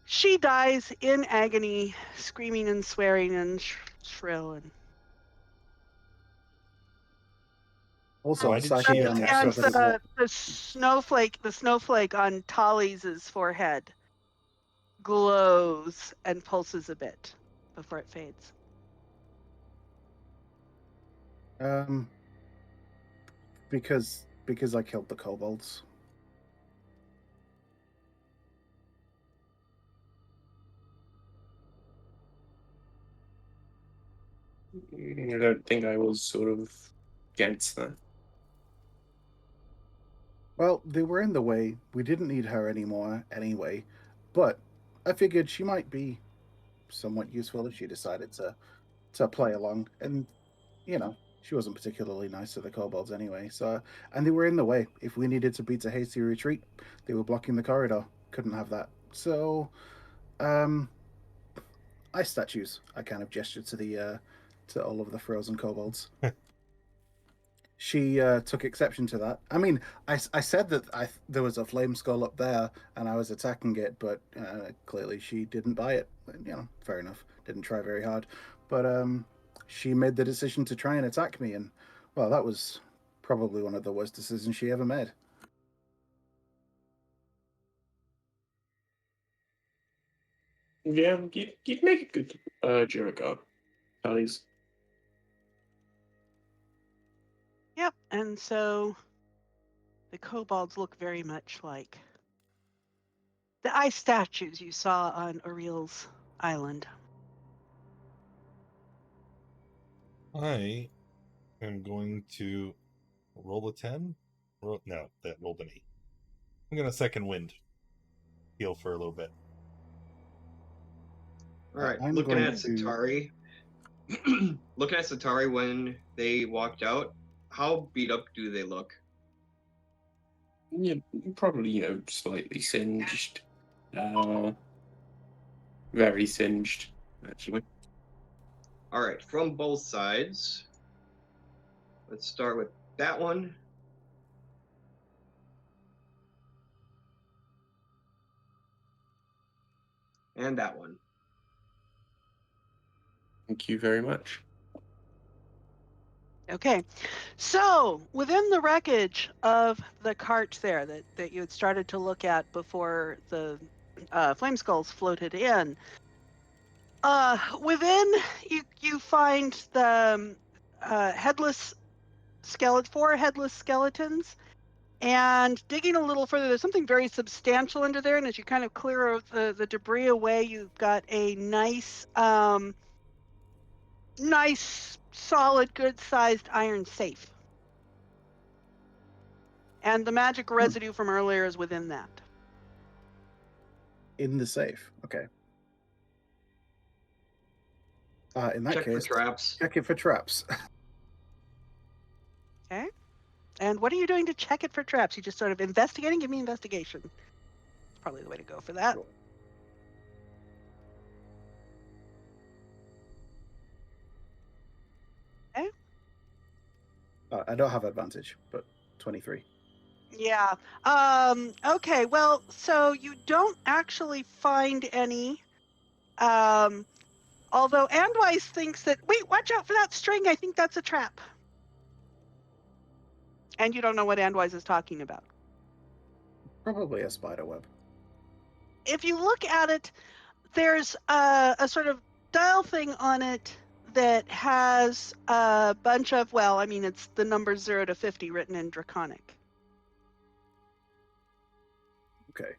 She dies in agony, screaming and swearing and shrill and. Also, why did she attack us? The snowflake on Tally's forehead glows and pulses a bit before it fades. Because I killed the kobolds. I don't think I was sort of against that. Well, they were in the way. We didn't need her anymore anyway. But I figured she might be somewhat useful if she decided to play along. And, she wasn't particularly nice to the kobolds anyway. So, and they were in the way. If we needed to beat a hasty retreat, they were blocking the corridor. Couldn't have that. So, ice statues. I kind of gestured to all of the frozen kobolds. She took exception to that. I mean, I said that there was a flame skull up there and I was attacking it, but clearly she didn't buy it. Fair enough. Didn't try very hard. But she made the decision to try and attack me, and, well, that was probably one of the worst decisions she ever made. Yeah, you'd make a good Jericho. Tallies. Yep, and so the kobolds look very much like the ice statues you saw on Ariel's island. I am going to roll a 10. No, that rolled an 8. I'm going to second wind. Heal for a little bit. All right, I'm looking going at to- Satari. Looking at Satari when they walked out, how beat up do they look? Yeah, probably slightly singed. Very singed, actually. All right, from both sides. Let's start with that one. And that one. Thank you very much. Okay, so within the wreckage of the cart there that you had started to look at before the flame skulls floated in, within you find the headless four headless skeletons, and digging a little further, there's something very substantial under there. And as you kind of clear the debris away, you've got a nice, nice, solid, good-sized iron safe. And the magic residue from earlier is within that. in the safe. Okay. In that Check case, for traps. check it for traps. Okay. And what are you doing to check it for traps? You just sort of investigating? Give me investigation. It's probably the way to go for that. Okay. I don't have advantage, but 23. Yeah. Okay. Well, so you don't actually find any. Although Andwise thinks that, wait, watch out for that string. I think that's a trap. And you don't know what Andwise is talking about. Probably a spider web. If you look at it, there's a sort of dial thing on it that has a bunch of, well, I mean, it's the numbers 0 to 50 written in Draconic. Okay.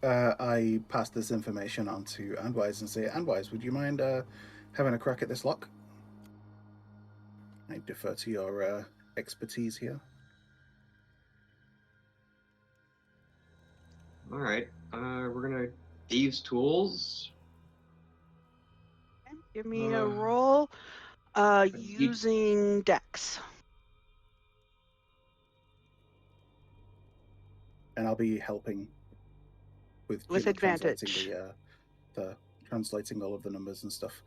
I pass this information on to Andwise and say, Andwise, would you mind having a crack at this lock? I defer to your expertise here. All right. We're gonna thieves' tools. Okay, give me a roll need- using Dex. And I'll be helping with advantage. translating the translating all of the numbers and stuff.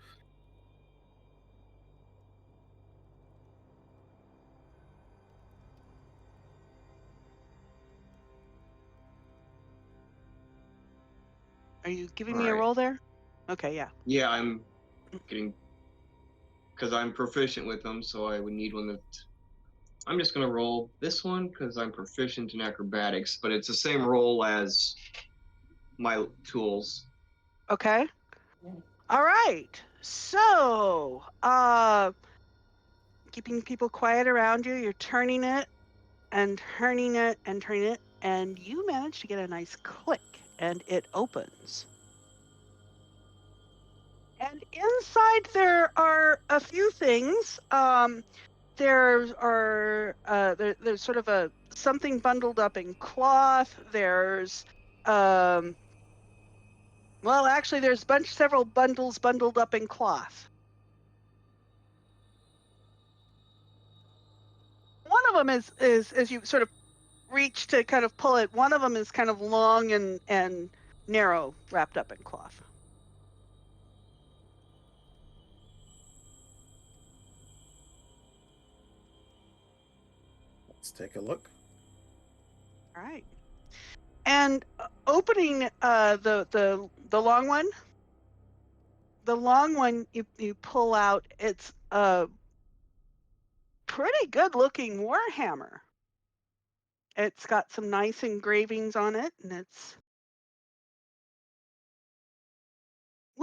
Are you giving All me a right. roll there? Okay, yeah. Yeah, I'm getting because I'm proficient with them, so I would need one that. I'm just gonna roll this one because I'm proficient in acrobatics, but it's the same roll as my tools. Okay. All right. So, keeping people quiet around you, you're turning it and turning it and turning it, and you manage to get a nice click, and it opens. And inside there are a few things. There's sort of something bundled up in cloth. There's well, actually, there's several bundles bundled up in cloth. One of them is as you sort of reach to kind of pull it. One of them is kind of long and narrow, wrapped up in cloth. Let's take a look. All right. And opening the long one, you pull out. It's a pretty good looking warhammer. It's got some nice engravings on it, and it's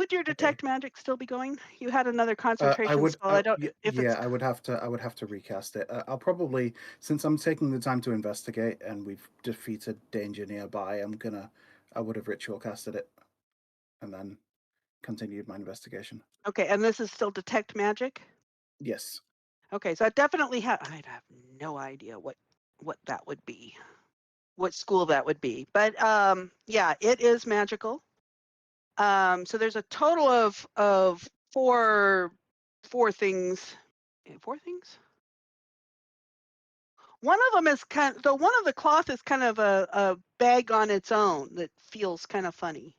would your detect magic still be going? You had another I concentration would. spell. I don't. If Yeah, it's I would have to recast it. I'll probably, since I'm taking the time to investigate and we've defeated danger nearby, I would have ritual casted it, and then continued my investigation. okay, and this is still detect magic. Yes. Okay, so I definitely have. I'd have no idea what that would be, what school that would be. But yeah, it is magical. So there's a total of four things. Four things. One of them is one of the cloth is kind of a bag on its own that feels kind of funny.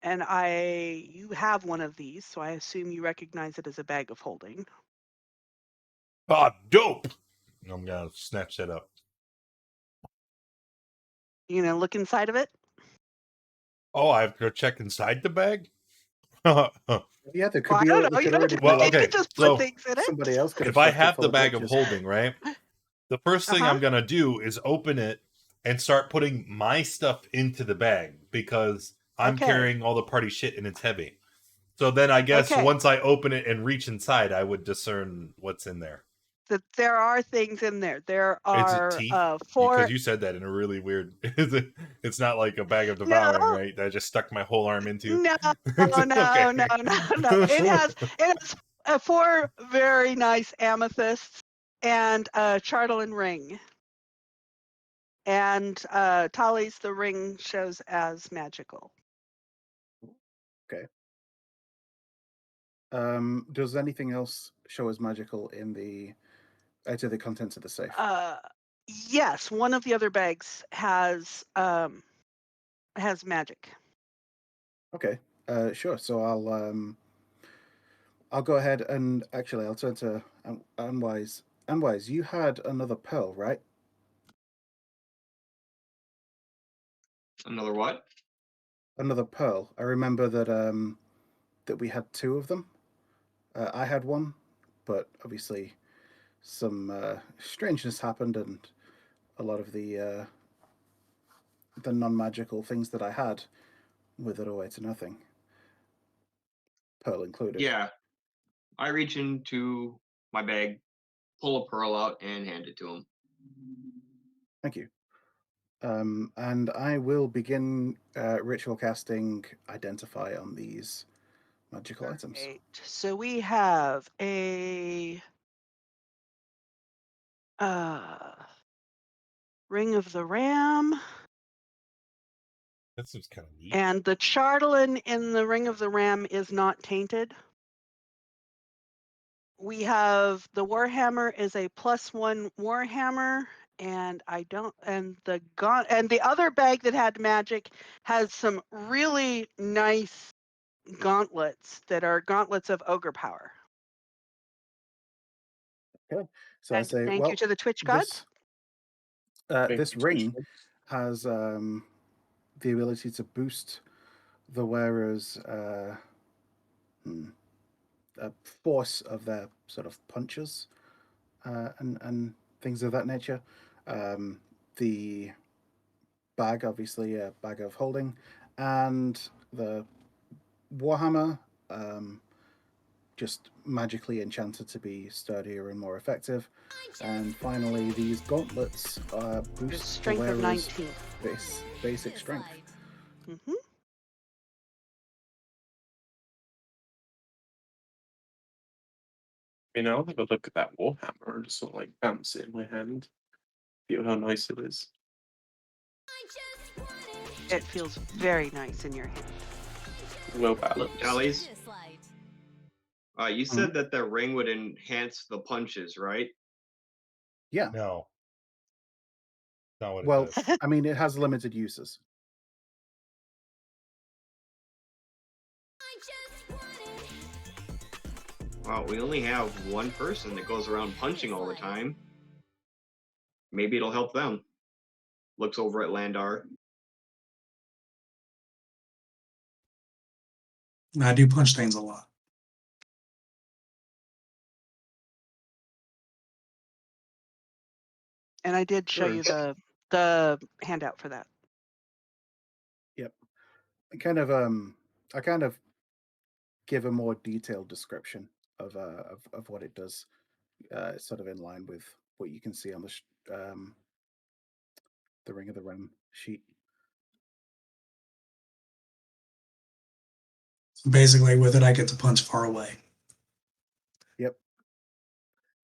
And you have one of these, so I assume you recognize it as a bag of holding. Ah, dope! I'm gonna snatch that up. You know, look inside of it. Oh, I have to check inside the bag? Well, Yeah, there could Well, I be. don't know. We You could don't already have Well, to, play. you okay, can just so put things in it. Somebody else could have if I stuffed it have full the of bag of glitches. holding, right? The first thing I'm gonna do is open it and start putting my stuff into the bag because I'm Okay. carrying all the party shit and it's heavy. So then I guess Okay. once I open it and reach inside, I would discern what's in there. That there are things in there. There Is it are teeth? four. Because you said that in a really weird. It's not like a bag of No, devouring, right? That I just stuck my whole arm into. no, Okay. no. It has four very nice amethysts and a charlatan ring. And Tali's the ring shows as magical. Okay. Does anything else show as magical in the out of the contents of the safe? Yes, one of the other bags has magic. Okay. Sure. So I'll go ahead and actually I'll turn to Unwise. Unwise, you had another pearl, right? Another what? Another pearl. I remember that we had two of them. I had one, but obviously some strangeness happened, and a lot of the non-magical things that I had withered away to nothing. Pearl included. Yeah. I reach into my bag, pull a pearl out, and hand it to him. Thank you. And I will begin ritual casting Identify on these magical items. Right. So we have a Ring of the Ram. That seems kind of neat. And the charlatan in the Ring of the Ram is not tainted. We have the Warhammer is a +1 Warhammer, and the other bag that had magic has some really nice gauntlets that are Gauntlets of Ogre power. Okay. So I say, thank well, you to the Twitch gods. This ring has the ability to boost the wearer's force of their sort of punches and things of that nature. The bag, obviously, a bag of holding, and the Warhammer, just magically enchanted to be sturdier and more effective. And finally, these gauntlets boost Strength the of wearer's 19. basic strength. Mm-hmm. I'll have a look at that Warhammer and just sort of like bounce it in my hand. Feel how nice it is. It feels very nice in your hand. Well balanced. Tallies, you said that the ring would enhance the punches, right? Yeah. No. Not what Well, it does. I mean, it has limited uses. Well, we only have one person that goes around punching all the time. Maybe it'll help them. Looks over at Landar. I do punch things a lot. And I did show you the handout for that. Yep. Kind of I kind of give a more detailed description of what it does, sort of in line with what you can see on the Ring of the Realm sheet. Basically, with it, I get to punch far away. Yep.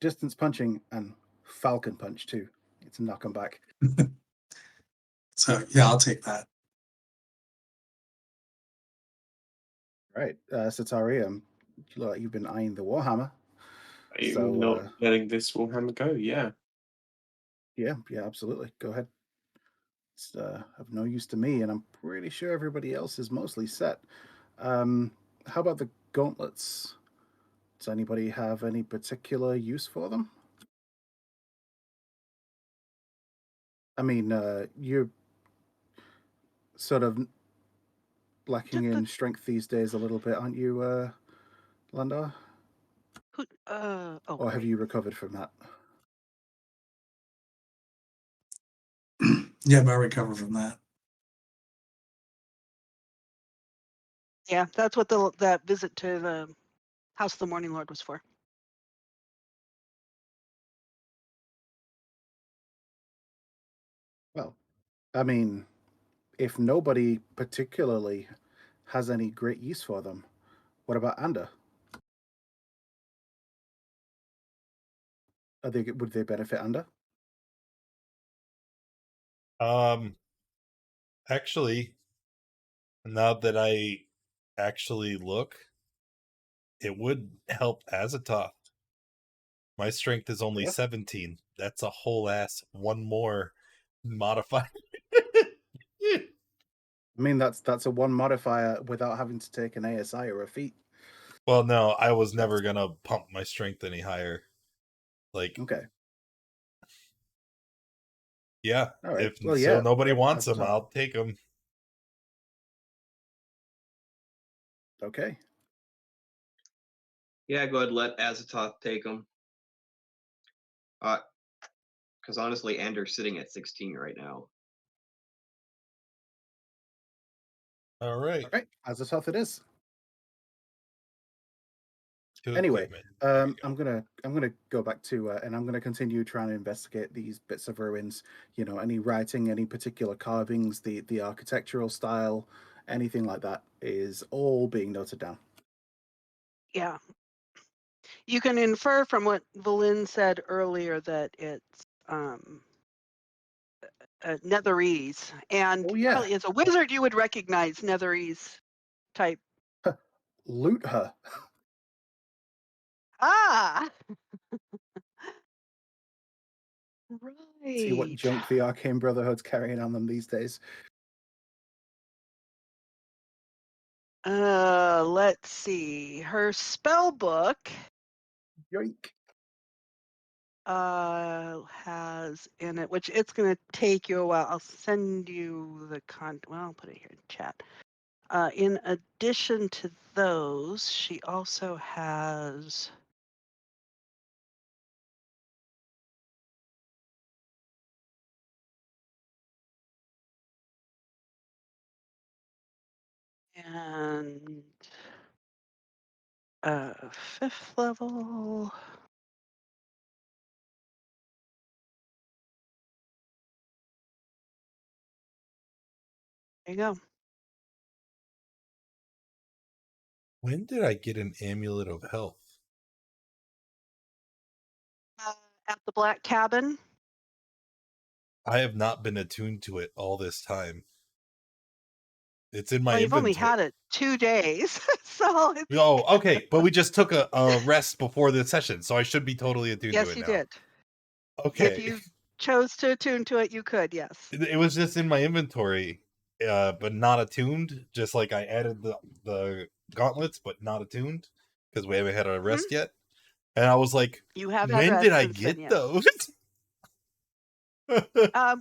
Distance punching and falcon punch too. It's knock 'em back. So yeah, I'll take that. Right, Satari, you look like you've been eyeing the Warhammer. I'm So, not letting this Warhammer go. Yeah. Yeah, absolutely. Go ahead. It's of no use to me, and I'm pretty sure everybody else is mostly set. How about the gauntlets? Does anybody have any particular use for them? I mean, you're sort of lacking in strength these days a little bit, aren't you, Landar? Oh, Or have right. you recovered from that? Yeah, but I recover from that. Yeah, that's what that visit to the House of the Morning Lord was for. Well, I mean, if nobody particularly has any great use for them, what about Anda? Would they benefit Anda? Actually, now that I actually look, it would help Azatoth. My strength is only Yeah. 17. That's a whole ass one more modifier. I mean, that's a one modifier without having to take an ASI or a feat. Well, no, I was never gonna pump my strength any higher. Like, Okay. yeah, All right. if Well, so, yeah. nobody wants them. Azatoth. I'll take them. Okay. Yeah, go ahead. Let Azatoth take them. Because honestly, Ander's sitting at 16 right now. All right. All right. Azatoth it is. To Anyway, equipment. There you go. I'm gonna go back to and I'm gonna continue trying to investigate these bits of ruins. You know, any writing, any particular carvings, the architectural style, anything like that is all being noted down. Yeah. You can infer from what Valin said earlier that it's Netherese, and Oh yeah, probably as a wizard you would recognize Netherese type. loot her. Ah, See what right. junk the Arcane Brotherhood's carrying on them these days. Let's see. Her spell book Yoink. has in it, which it's going to take you a while. I'll send you the well, I'll put it here in chat. In addition to those, she also has and 5th level. There you go. When did I get an amulet of health? At the Black Cabin. I have not been attuned to it all this time. It's in my Well, you've inventory. only had it 2 days, so it's... Oh, okay. But we just took a rest before the session, so I should be totally attuned to Yes, it you now. did. Okay. If you chose to attune to it, you could, yes. It was just in my inventory, but not attuned. Just like I added the gauntlets, but not attuned because we haven't had a rest yet. And I was like, You have had when rest did I since then, get yes. those?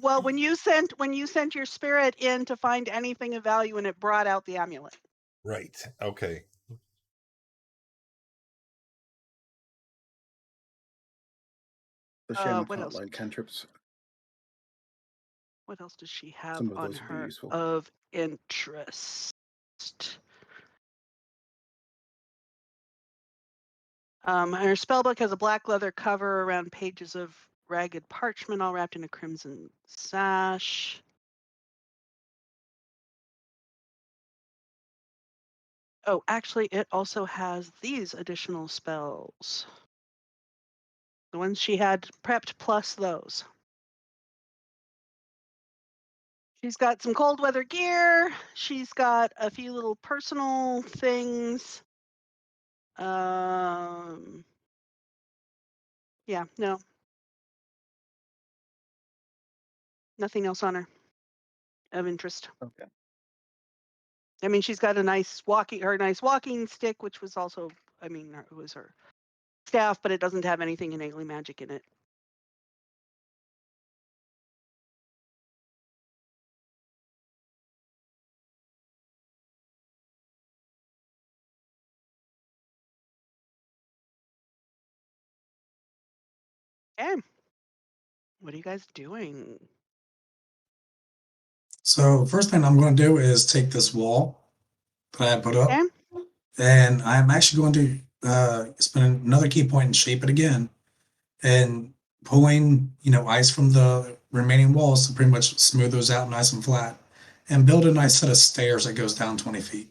Well, when you sent your spirit in to find anything of value, and it brought out the amulet. Right. Okay. The shame I What can't else? learn cantrips. What else does she have Some of on those would be her useful. of interest? Her spellbook has a black leather cover around pages of ragged parchment, all wrapped in a crimson sash. Oh, actually, it also has these additional spells. The ones she had prepped plus those. She's got some cold weather gear. She's got a few little personal things. Yeah, no. Nothing else on her of interest. Okay. I mean, she's got her nice walking stick, which was also, I mean, it was her staff, but it doesn't have anything innately magic in it. Okay. What are you guys doing? So first thing I'm going to do is take this wall that I put up, Okay. and I'm actually going to spend another key point and shape it again, and pulling ice from the remaining walls to pretty much smooth those out nice and flat, and build a nice set of stairs that goes down 20 feet.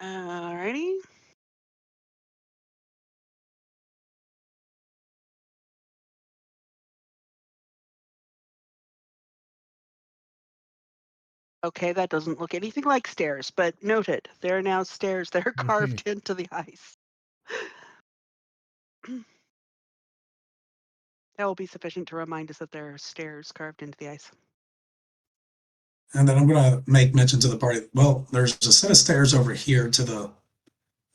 Alrighty. Okay, that doesn't look anything like stairs, but noted. There are now stairs that are carved into the ice. That will be sufficient to remind us that there are stairs carved into the ice. And then I'm going to make mention to the party. Well, there's a set of stairs over here to the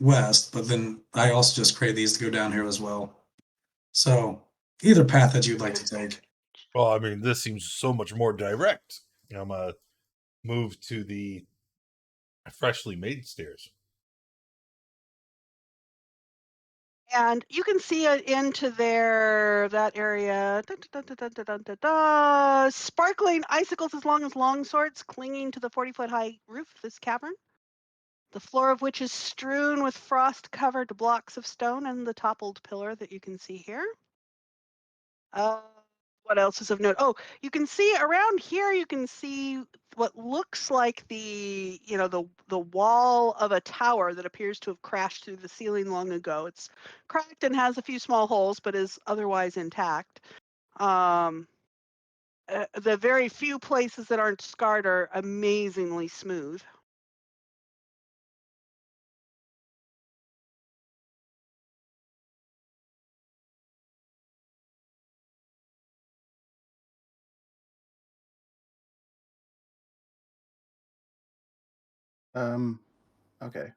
west, but then I also just created these to go down here as well. So either path that you'd like to take. Well, I mean, this seems so much more direct. I'm gonna move to the freshly made stairs. And you can see it into that area. Sparkling icicles as long as long swords clinging to the 40-foot high roof of this cavern. The floor of which is strewn with frost-covered blocks of stone and the toppled pillar that you can see here. What else is of note? Oh, you can see around here, you can see what looks like the wall of a tower that appears to have crashed through the ceiling long ago. It's cracked and has a few small holes, but is otherwise intact. The very few places that aren't scarred are amazingly smooth. Okay.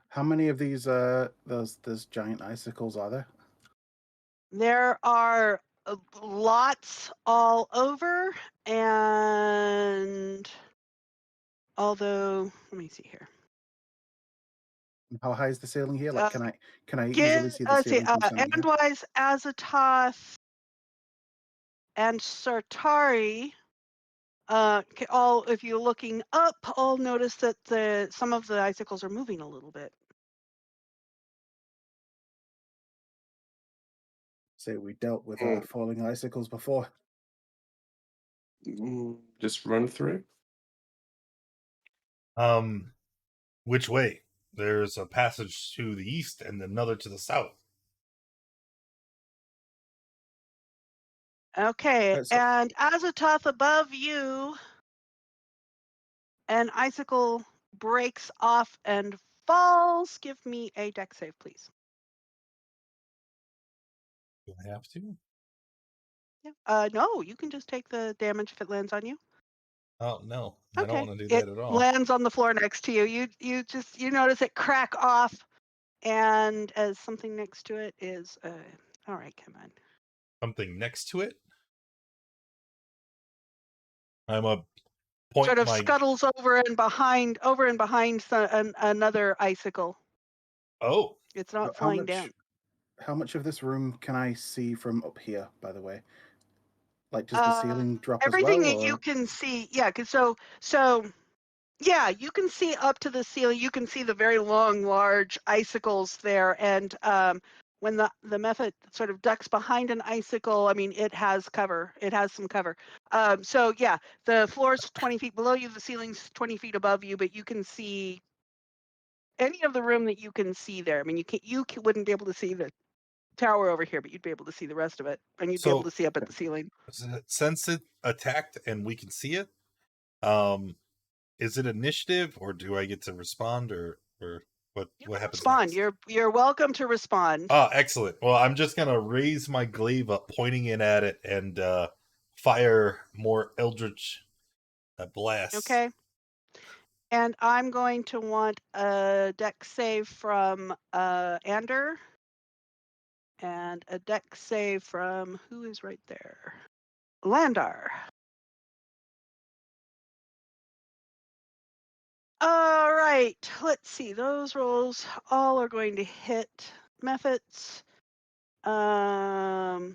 How many of these those giant icicles are there? There are lots all over, and although, let me see here. How high is the ceiling here? Like, Uh, can I easily see the ceiling from standing here? Andwise, Azatoth, and Sartari, all, if you're looking up, all notice that some of the icicles are moving a little bit. Say we dealt with falling icicles before. Just run through. Which way? There's a passage to the east and another to the south. Okay, So- and Azatoth above you, an icicle breaks off and falls. Give me a dex save, please. Do I have to? Yeah. No, you can just take the damage if it lands on you. Oh no, Okay. I don't want to do that at all. Lands on the floor next to you. You notice it crack off, and as something next to it is all right, come on. Something next to it. I'm a point Sort of my. scuttles over and behind another icicle. Oh, It's not how flying much? down. How much of this room can I see from up here? By the way, like, does the ceiling drop as well? Everything that you can see, yeah. 'Cause so Yeah, you can see up to the ceiling. You can see the very long, large icicles there. And when the method sort of ducks behind an icicle, I mean, it has cover. It has some cover. So yeah, the floor's 20 feet below you. The ceiling's 20 feet above you, but you can see any of the room that you can see there. I mean, wouldn't be able to see the tower over here, but you'd be able to see the rest of it, and you'd be able So to see up at the ceiling. since it attacked and we can see it, is it initiative or do I get to respond or what happens Respond. next? You're welcome to respond. Oh, excellent. Well, I'm just gonna raise my glaive up, pointing it at it, and fire more eldritch blasts. Okay. And I'm going to want a dex save from Ander and a dex save from who is right there? Landar. All right, let's see. Those rolls all are going to hit methods. Oh,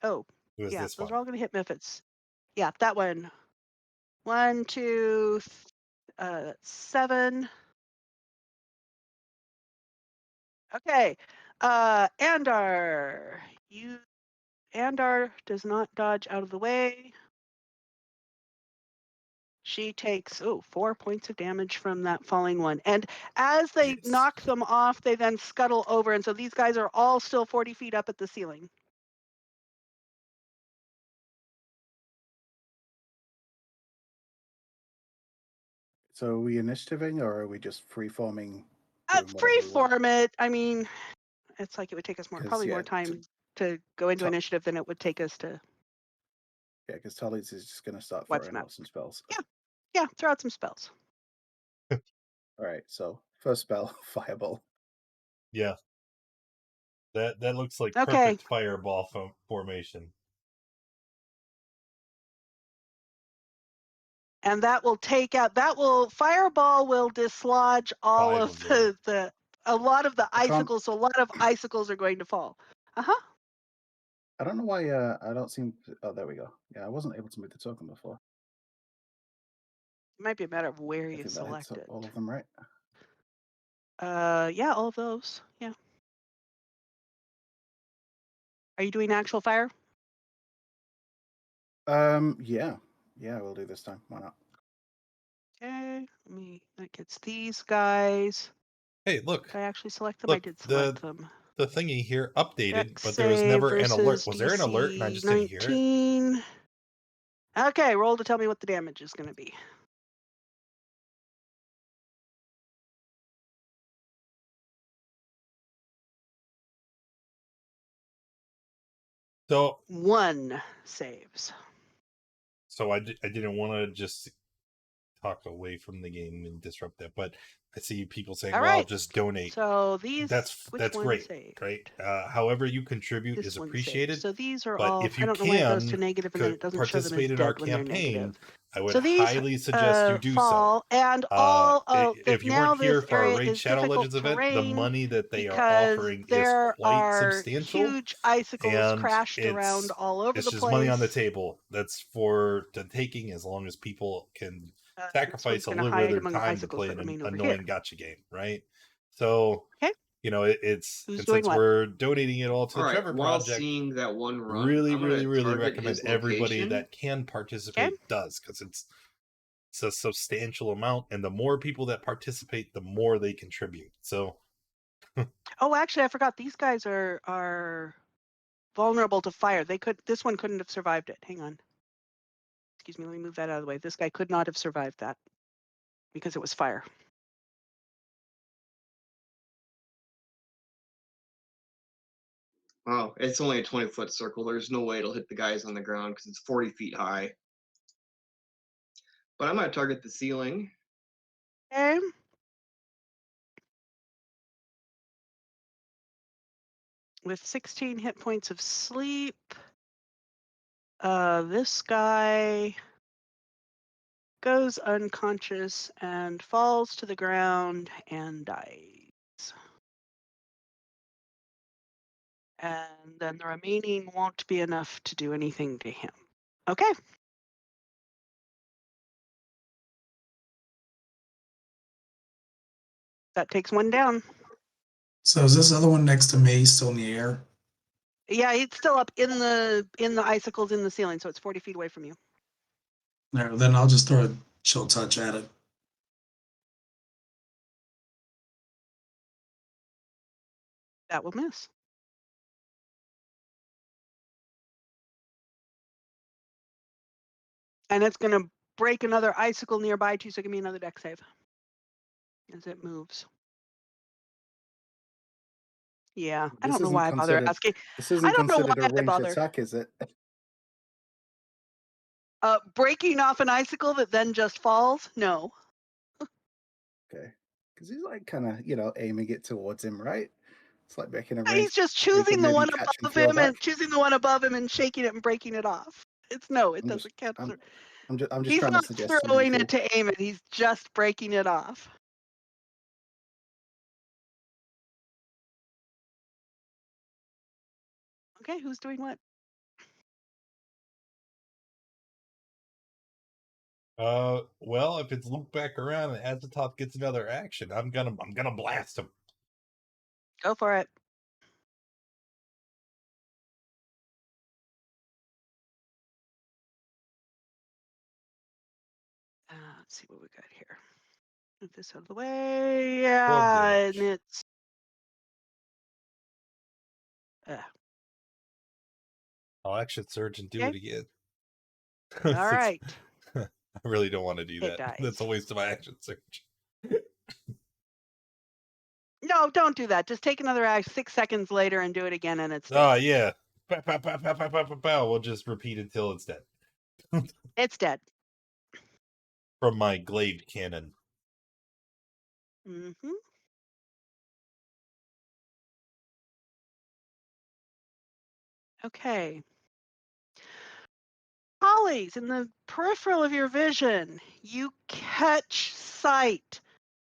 Who is yeah, this those one? are all going to hit methods. Yeah, that one. 1, 2, 7. Okay. Andar. Andar does not dodge out of the way. She takes 4 points of damage from that falling one. And as they Yes. knock them off, they then scuttle over. And so these guys are all still 40 feet up at the ceiling. So are we initiativing or are we just free forming? Freeform it. I mean, it's like it would take us probably more yeah, time to go into initiative than it would take us to Yeah, because Tully's is just going to start wipe throwing them out. out some spells. Yeah, throw out some spells. All right, so first spell, Fireball. Yeah. That looks like Okay. perfect fireball formation. And that will take out. Fireball will dislodge all of a lot of the icicles. So a lot of icicles are going to fall. I don't know why I don't seem. Oh, there we go. Yeah, I wasn't able to move the token before. It might be a matter of where I you think that hits select it. all of them, right? Yeah, all of those. Yeah. Are you doing actual fire? Yeah, we'll do this time. Why not? Okay, that gets these guys. Hey, look. Did I actually select them? Look, I did select them. The thingy here updated, Dex but there was never an alert. versus Was there an alert and I just didn't hear it? 19. Okay, roll to tell me what the damage is going to be. So 1 saves. So I didn't want to just talk away from the game and disrupt that, but I see people saying, All "Well, I'll right. just donate." So these, that's great, saved? right? However you contribute This is one appreciated. saved. So these are but all. if you I don't know why it goes to can negative and then it doesn't show them as participate in dead our when they're campaign, negative. I would So these highly suggest you do fall, so. and all of If you now weren't here this for our area Raid is Shadow difficult Legends event, the terrain money that they are because offering is there quite are substantial, huge icicles and crashed around all over it's the just place. money on the table. That's for the taking, as long as people can sacrifice a little bit of their time to play an annoying gotcha game, right? So, okay. And since we're donating it all to the Trevor while Project, seeing that one run, really, I'm gonna really, really target recommend his everybody location. that can participate does, because it's a substantial amount, and the more people that participate, the more they contribute. So, oh, actually, I forgot. These guys are vulnerable to fire. This one couldn't have survived it. Hang on. Excuse me. Let me move that out of the way. This guy could not have survived that because it was fire. Oh, it's only a 20-foot circle. There's no way it'll hit the guys on the ground because it's 40 feet high. But I'm going to target the ceiling. Okay. With 16 hit points of sleep, this guy goes unconscious and falls to the ground and dies. And then the remaining won't be enough to do anything to him. Okay. That takes one down. So is this other one next to me still in the air? Yeah, it's still up in the icicles in the ceiling, so it's 40 feet away from you. No, then I'll just throw a chill touch at it. That will miss. And it's going to break another icicle nearby too, so give me another deck save as it moves. Yeah, I This don't know isn't why I bother considered. asking. This I isn't don't know considered why a I ranged bother. attack, is it? Breaking off an icicle that then just falls? No. Okay, because he's like kind of aiming it towards him, right? It's like making a He's range. just So he choosing can the maybe one catch and above throw him and back. choosing the one above him and shaking it and breaking it off. It I'm just, doesn't count. I'm just He's trying to not suggest something throwing cool. it to aim it. He's just breaking it off. Okay, who's doing what? Well, if it's looped back around and Azathoth gets another action, I'm gonna blast him. Go for it. Let's see what we got here. Move this out of the way. 12 Yeah, damage. and it's. I'll action surge and do Okay. it again. All right. I really don't want to do It that. dies. That's a waste of my action surge. No, don't do that. Just take another act 6 seconds later and do it again, and it's dead. Oh yeah. Pow, pow, pow, pow, pow, pow, pow, pow. We'll just repeat until it's dead. It's dead. From my glaive cannon. Mm-hmm. Okay. Hollies, in the peripheral of your vision, you catch sight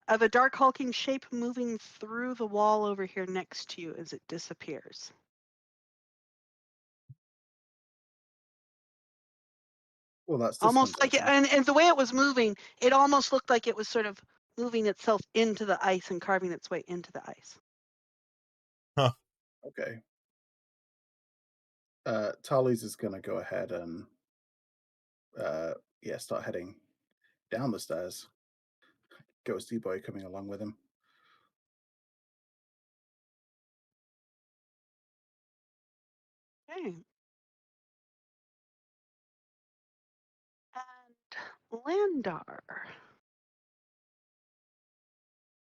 of a dark hulking shape moving through the wall over here next to you as it disappears. Well, that's this Almost one's like it, vision. and the way it was moving, it almost looked like it was sort of moving itself into the ice and carving its way into the ice. Okay. Tally's is gonna go ahead and start heading down the stairs. Ghosty boy coming along with him. Okay. And Landar,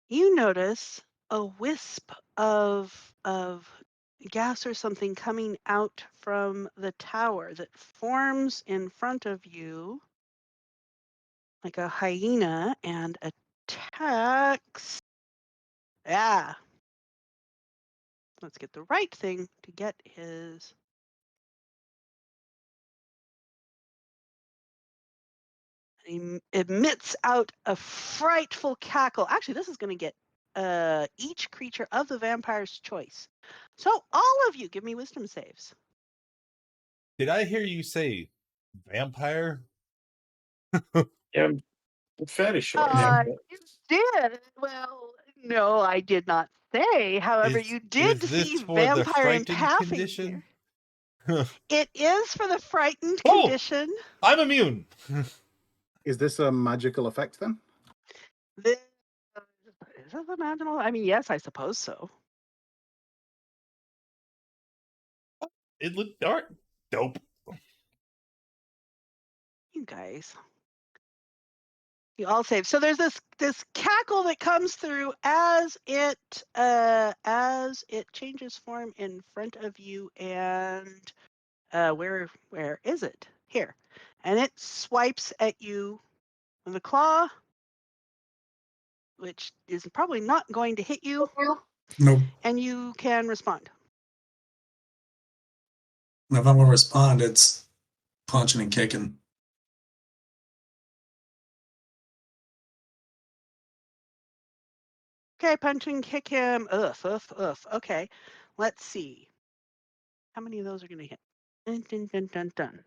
you notice a wisp of gas or something coming out from the tower that forms in front of you like a hyena and attacks. Yeah. Let's get the right thing to get his. He emits out a frightful cackle. Actually, this is going to get each creature of the vampire's choice. So all of you, give me wisdom saves. Did I hear you say vampire? Yeah, I'm fairly sure. You did. Well, no, I did not say. However, you did is see this for the vampire frightened empathing here. condition? It is for the frightened Oh! condition. I'm immune. Is this a magical effect then? Is this imaginable? I mean, yes, I suppose so. It looked dark. Dope. You guys. You all save. So there's this cackle that comes through as it changes form in front of you, and where is it? Here. And it swipes at you with a claw, which is probably not going to hit you, Nope. and you can respond. And if I'm gonna respond, it's punching and kicking. Okay, punch and kick him. Ugh. Okay, let's see. How many of those are going to hit? Dun, dun, dun, dun, dun.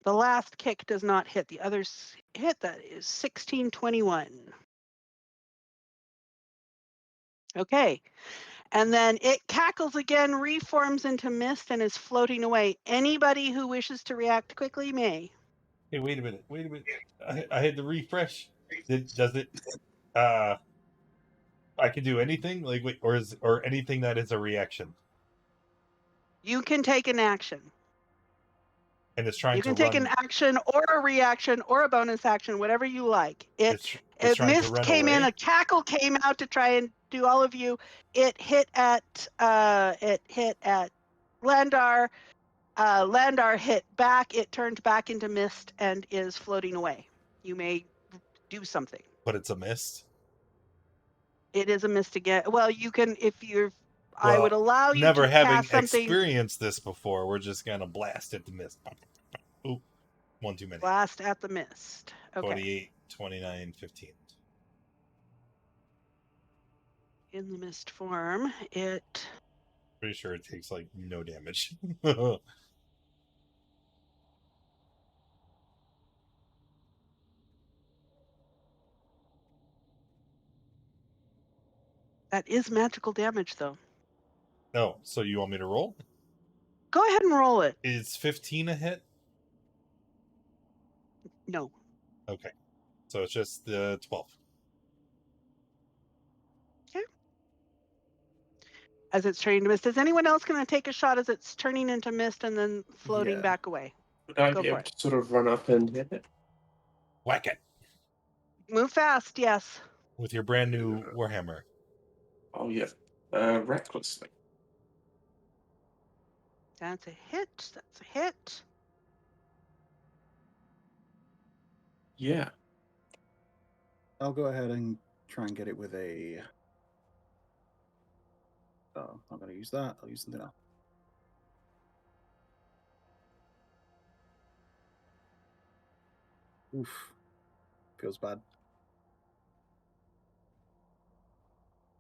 The last kick does not hit. The others hit. That is 1621. Okay. And then it cackles again, reforms into mist, and is floating away. Anybody who wishes to react quickly may. Hey, wait a minute. I had to refresh. Does it? I can do anything like wait, or anything that is a reaction, You can take an action. and it's trying You to can take an run. action or a reaction or a bonus action, whatever you like. It's trying to Mist run came in, away. a cackle came out to try and do all of you. It hit at Landar. Landar hit back. It turned back into mist and is floating away. You may do something. But it's a mist. It is a mist again. Well, you can if you're. I Well, would allow you never to having cast something. experienced this before, we're just gonna blast at the mist. Oop, one too many. Blast at the mist. Okay. 28, 29, 15. In the mist form, it. Pretty sure it takes like no damage. That is magical damage, though. No, so you want me to roll? Go ahead and roll it. Is 15 a hit? No. Okay, so it's just the 12. Okay. As it's turning to mist, is anyone else going to take a shot as it's turning into mist and then floating Yeah. back away? Would I Go be for able it. to sort of run up and hit it? Whack it Move fast, yes. with your brand new Warhammer. Oh, yeah. Recklessly. That's a hit. That's a hit. Yeah. I'll go ahead and try and get it with a. Oh, I'm not going to use that. I'll use something else. Oof. Feels bad.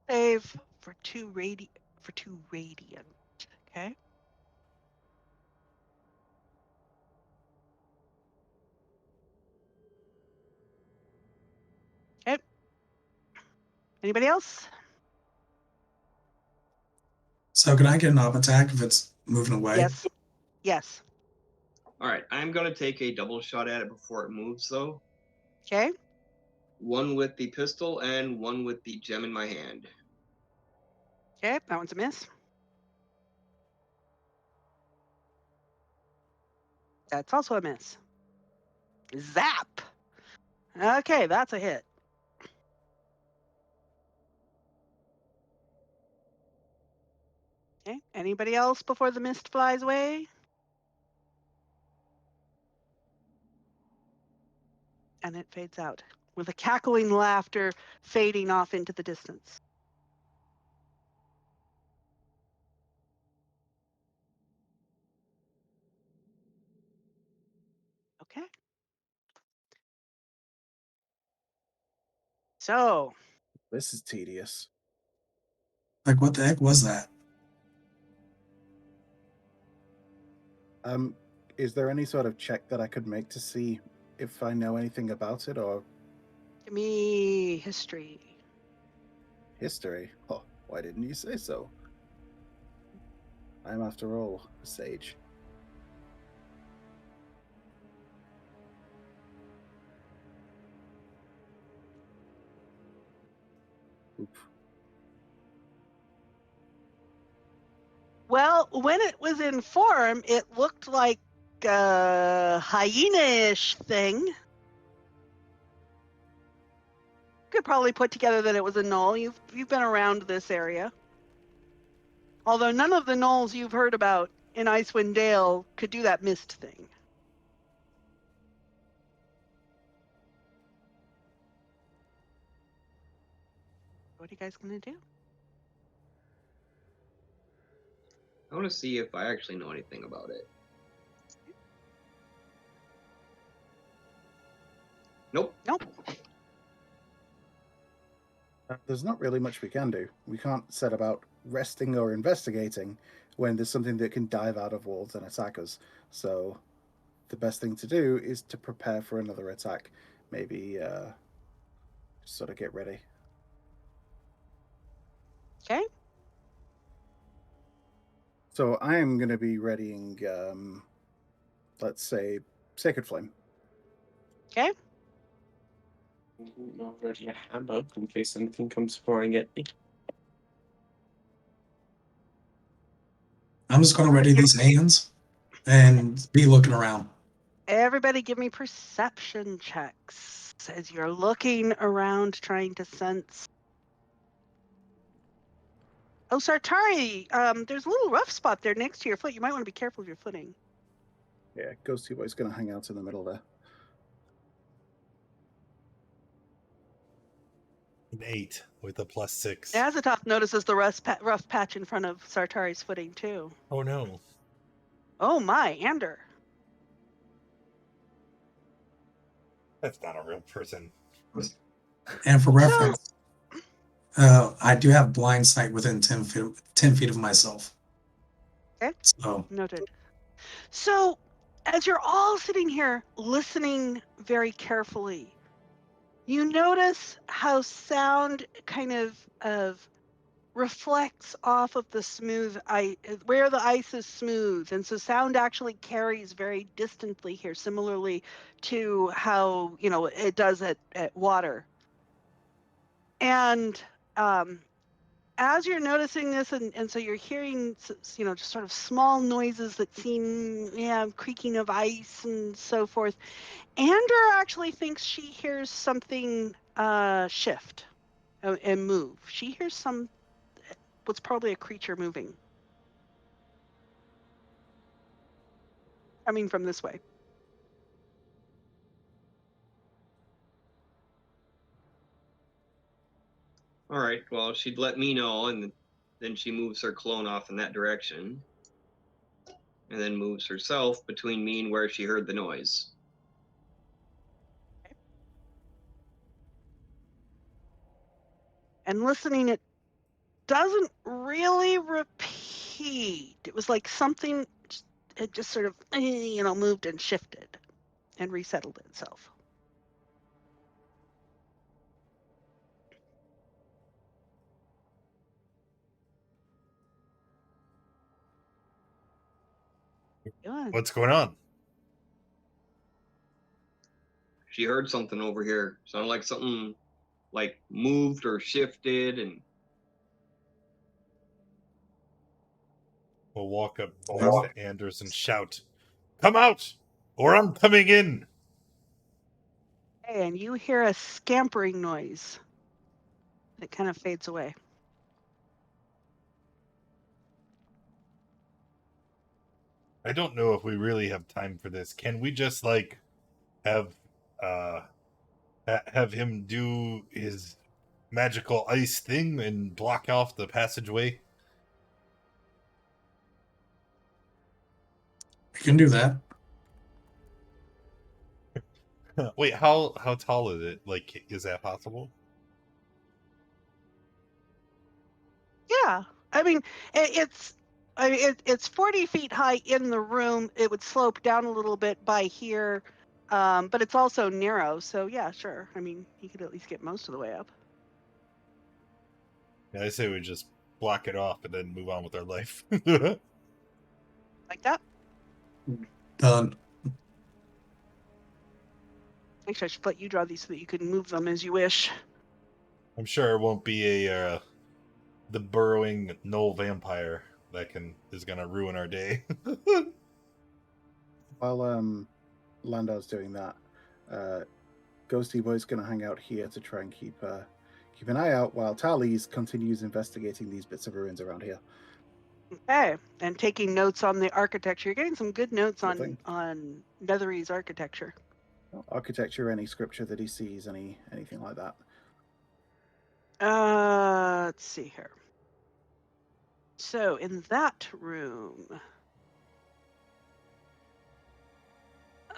Save for two radiant. Okay. Okay. Anybody else? So can I get an up attack if it's moving away? Yes. Yes. All right, I'm gonna take a double shot at it before it moves, though. Okay. One with the pistol and one with the gem in my hand. Okay. That one's a miss. That's also a miss. Zap. Okay, that's a hit. Okay. Anybody else before the mist flies away? And it fades out with a cackling laughter fading off into the distance. Okay. So, This is tedious. Like, what the heck was that? Is there any sort of check that I could make to see if I know anything about it or give me history. history? Oh, why didn't you say so? I'm, after all, a sage. Oop. Well, when it was in form, it looked like a hyena-ish thing. Could probably put together that it was a gnoll. You've been around this area. Although none of the gnolls you've heard about in Icewind Dale could do that mist thing. What are you guys gonna do? I want to see if I actually know anything about it. Nope. Nope. There's not really much we can do. We can't set about resting or investigating when there's something that can dive out of walls and attack us. So the best thing to do is to prepare for another attack. Maybe sort of get ready. Okay. So I am going to be readying, let's say, Sacred Flame. Okay. Already a hammer in case anything comes flying at me. I'm just going to ready these hands and be looking around. Everybody give me perception checks as you're looking around trying to sense. Oh, Sartari, there's a little rough spot there next to your foot. You might want to be careful of your footing. Yeah, Ghosty Boy's going to hang out in the middle there. An 8 with a +6. Azatoth notices the rough patch in front of Sartari's footing, too. Oh no. Oh my, Ander. That's not a real person. And for reference, I do have blind sight within 10 feet of myself. Okay. So Noted. So, as you're all sitting here listening very carefully, you notice how sound kind of reflects off of the smooth ice, where the ice is smooth, and so sound actually carries very distantly here, similarly to how it does at water. And as you're noticing this, and so you're hearing, just sort of small noises that seem, creaking of ice and so forth. Ander actually thinks she hears something shift and move. She hears what's probably a creature moving, coming from this way. All right. Well, she'd let me know, and then she moves her clone off in that direction, and then moves herself between me and where she heard the noise. And listening, it doesn't really repeat. It was like something, it just sort of, moved and shifted and resettled itself. Good. What's going on? She heard something over here. Sounded like something like moved or shifted, and We'll walk up next to Anders and shout, "Come out, or I'm coming in!" And you hear a scampering noise that kind of fades away. I don't know if we really have time for this. Can we just have have him do his magical ice thing and block off the passageway? we can do that. Wait, how tall is it? Like, is that possible? Yeah, I mean, it's 40 feet high in the room. It would slope down a little bit by here, but it's also narrow. So yeah, sure. I mean, he could at least get most of the way up. Yeah, I say we just block it off and then move on with our life. Like that. Done. Actually, I should let you draw these so that you can move them as you wish. I'm sure it won't be the burrowing gnoll vampire that is gonna ruin our day. While Landau's doing that, Ghosty Boy's going to hang out here to try and keep an eye out while Tally's continues investigating these bits of ruins around here. Okay, and taking notes on the architecture. You're getting some good notes Sure thing. on Nethery's architecture. Architecture, any scripture that he sees, anything like that. Let's see here. So in that room,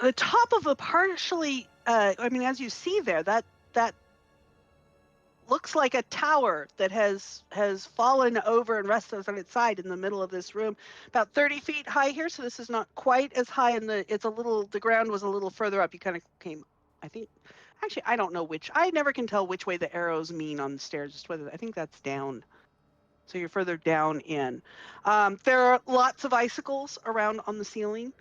the top of a partially, as you see there, that looks like a tower that has fallen over and rests on its side in the middle of this room, about 30 feet high here. So this is not quite as high, the ground was a little further up. You kind of came, I think, actually, I don't know I never can tell which way the arrows mean on the stairs, just whether, I think that's down. So you're further down in. There are lots of icicles around on the ceiling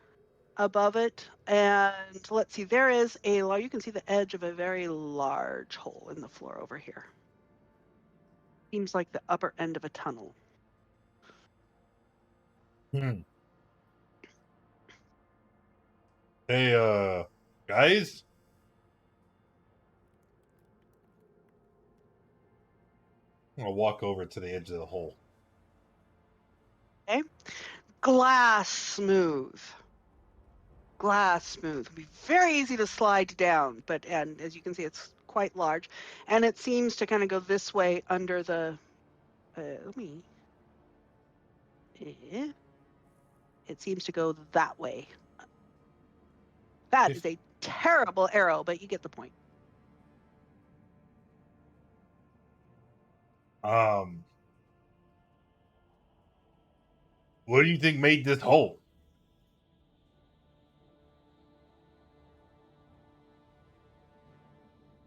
above it. And let's see, there is you can see the edge of a very large hole in the floor over here. Seems like the upper end of a tunnel. Hmm. Hey, guys? I'll walk over to the edge of the hole. Okay. Glass smooth. Glass smooth. It'll be very easy to slide down, and as you can see, it's quite large. And it seems to kind of go this way under the, it seems to go that way. That is a terrible arrow, but you get the point. What do you think made this hole?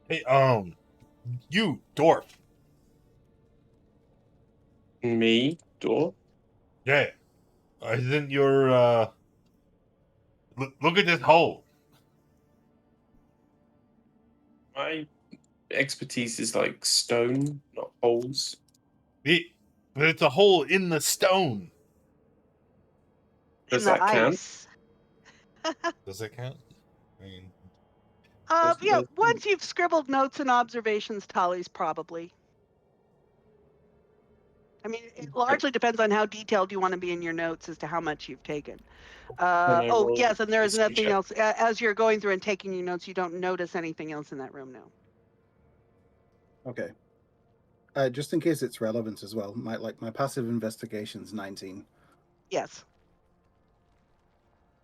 Hey, you dwarf. Me, door. Yeah. Isn't your look at this hole. My expertise is like stone, not holes. But it's a hole in the stone. Does In the that count? ice. Does that count? I mean, Yeah, once you've scribbled notes and observations, Tallies probably. I mean, it largely depends on how detailed you want to be in your notes as to how much you've taken. Yes, and there is nothing else. As you're going through and taking your notes, you don't notice anything else in that room now. Okay. Just in case it's relevant as well, my passive investigation's 19. Yes.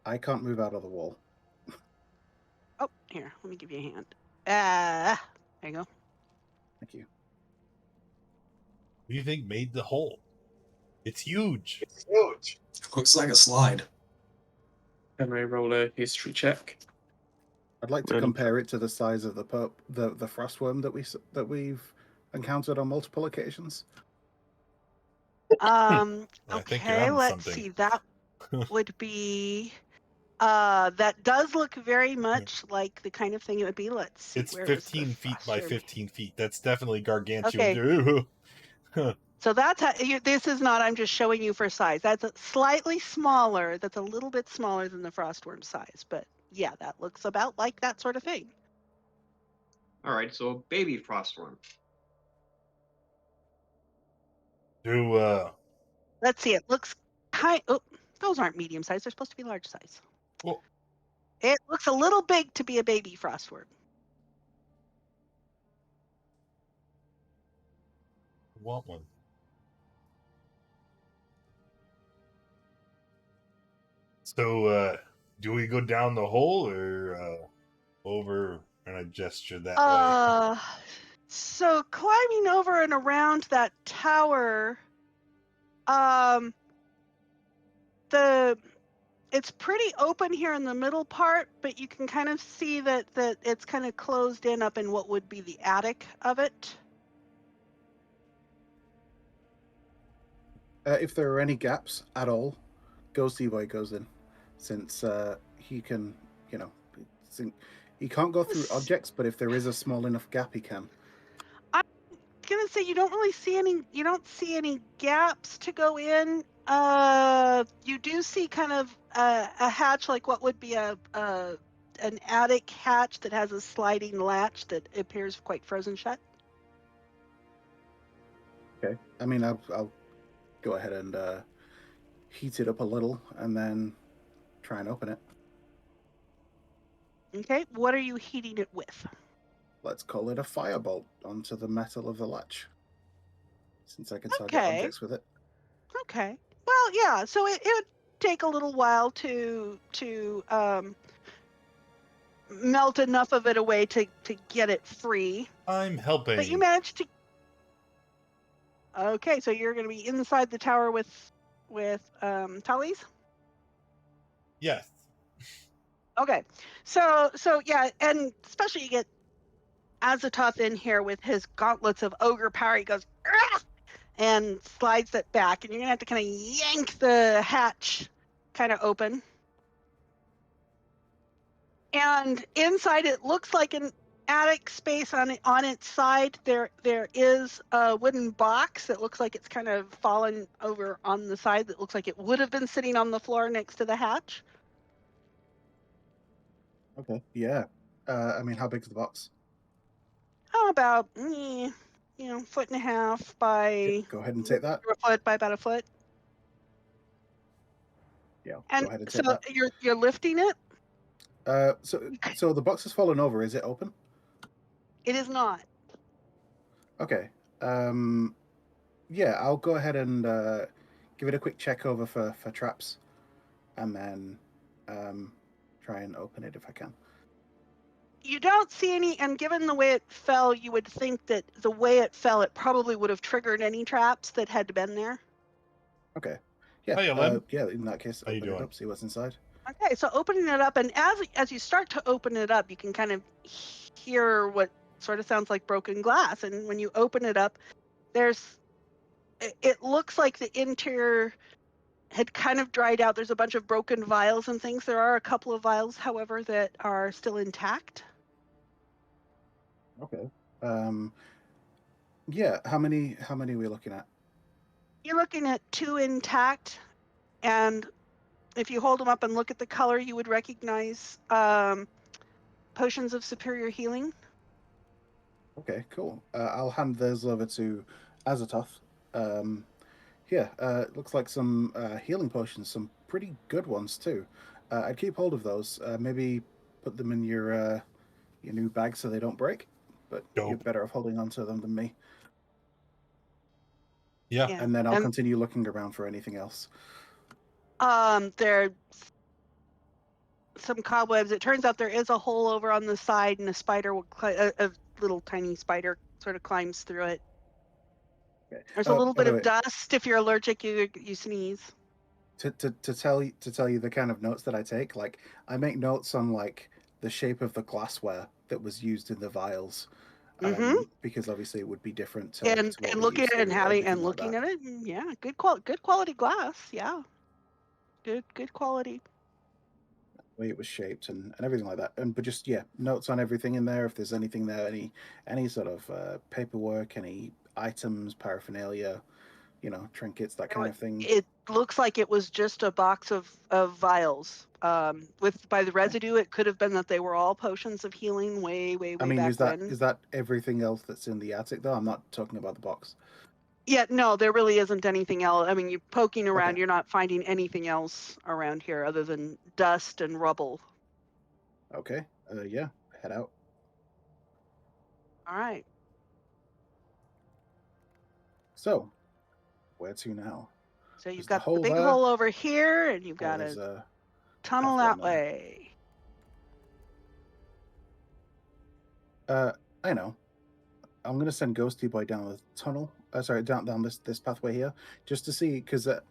I can't move out of the wall. Oh, here, let me give you a hand. There you go. Thank you. what do you think made the hole? It's huge. Looks like a slide. Can I roll a history check? I'd like to compare it to the size of the frostworm that we've encountered on multiple occasions. I think you're Okay, onto let's something. see. That would be that does look very much like the kind of thing it would be. Let's see. It's Where 15 feet by 15 feet. That's definitely gargantuan. Okay. So that's how this is not. I'm just showing you for size. That's slightly smaller. That's a little bit smaller than the frostworm size, but yeah, that looks about like that sort of thing. All right, so baby frostworm. Let's see. It looks kind. Oh, those aren't medium size. They're supposed to be large size. Well, It looks a little big to be a baby frostworm. I want one. So, do we go down the hole or over? And I gesture that way. So climbing over and around that tower, it's pretty open here in the middle part, but you can kind of see that it's kind of closed in up in what would be the attic of it. If there are any gaps at all, Ghosty Boy goes in, since he can, he can't go through objects, but if there is a small enough gap, he can. I'm gonna say you don't see any gaps to go in. You do see kind of a hatch, like what would be an attic hatch that has a sliding latch that appears quite frozen shut. Okay. I mean, I'll go ahead and heat it up a little and then try and open it. Okay, what are you heating it with? Let's call it a firebolt onto the metal of the latch, since I can target objects with it. Okay. Well, yeah. So it would take a little while to melt enough of it away to get it free. I'm helping. But you managed to. Okay, so you're going to be inside the tower with Tallies? Yes. Okay. So yeah, and especially you get Azathoth in here with his Gauntlets of Ogre power. He goes, "Argh!" and slides it back, and you're gonna have to kind of yank the hatch kind of open. And inside, it looks like an attic space. On its side, there is a wooden box that looks like it's kind of fallen over on the side. That looks like it would have been sitting on the floor next to the hatch. Okay. Yeah. I mean, how big's the box? How about foot and a half by Go ahead and take that. a foot by about a foot. Yeah. And Go ahead and take so that. you're lifting it. So the box has fallen over. Is it open? It is not. Okay. Yeah, I'll go ahead and give it a quick check over for traps, and then try and open it if I can. You don't see any, and given the way it fell, you would think that the way it fell, it probably would have triggered any traps that had been there. Okay. Yeah. Hiya, Lem. Yeah. In that case, How you open it doing? up. See what's inside. Okay, so opening it up, and as you start to open it up, you can kind of hear what sort of sounds like broken glass. And when you open it up, it looks like the interior had kind of dried out. There's a bunch of broken vials and things. There are a couple of vials, however, that are still intact. Okay. Yeah. How many are we looking at? You're looking at 2 intact, and if you hold them up and look at the color, you would recognize potions of superior healing. Okay, cool. I'll hand those over to Azatoth. Yeah, it looks like some healing potions, some pretty good ones too. I'd keep hold of those. Maybe put them in your new bag so they don't break. But you're Dope. better off holding on to them than me. Yeah. And then I'll continue looking around for anything else. There's some cobwebs. It turns out there is a hole over on the side, and a little tiny spider sort of climbs through it. Okay. There's a little by bit the of way, dust. If you're allergic, you sneeze. to tell you the kind of notes that I take, like I make notes on like the shape of the glassware that was used in the vials. Because obviously it would be different to And what we looking used at it and to, having everything and like looking that. at it, yeah, good quality glass. Yeah, good quality. The way it was shaped and everything like that. But just notes on everything in there. If there's anything there, any sort of paperwork, any items, paraphernalia, trinkets, that kind of thing. It looks like it was just a box of vials. By the residue, it could have been that they were all potions of healing way I mean, back is that when. is that everything else that's in the attic though? I'm not talking about the box. Yeah, no, there really isn't anything else. I mean, you're poking around, Okay. you're not finding anything else around here other than dust and rubble. Okay. Yeah. Head out. All right. So, where to now? So you've There's got the hole big there. hole over here, and you've got There's a tunnel pathway that now. way. I know. I'm gonna send Ghosty Boy down the tunnel. Sorry, down this pathway here, just to see, because it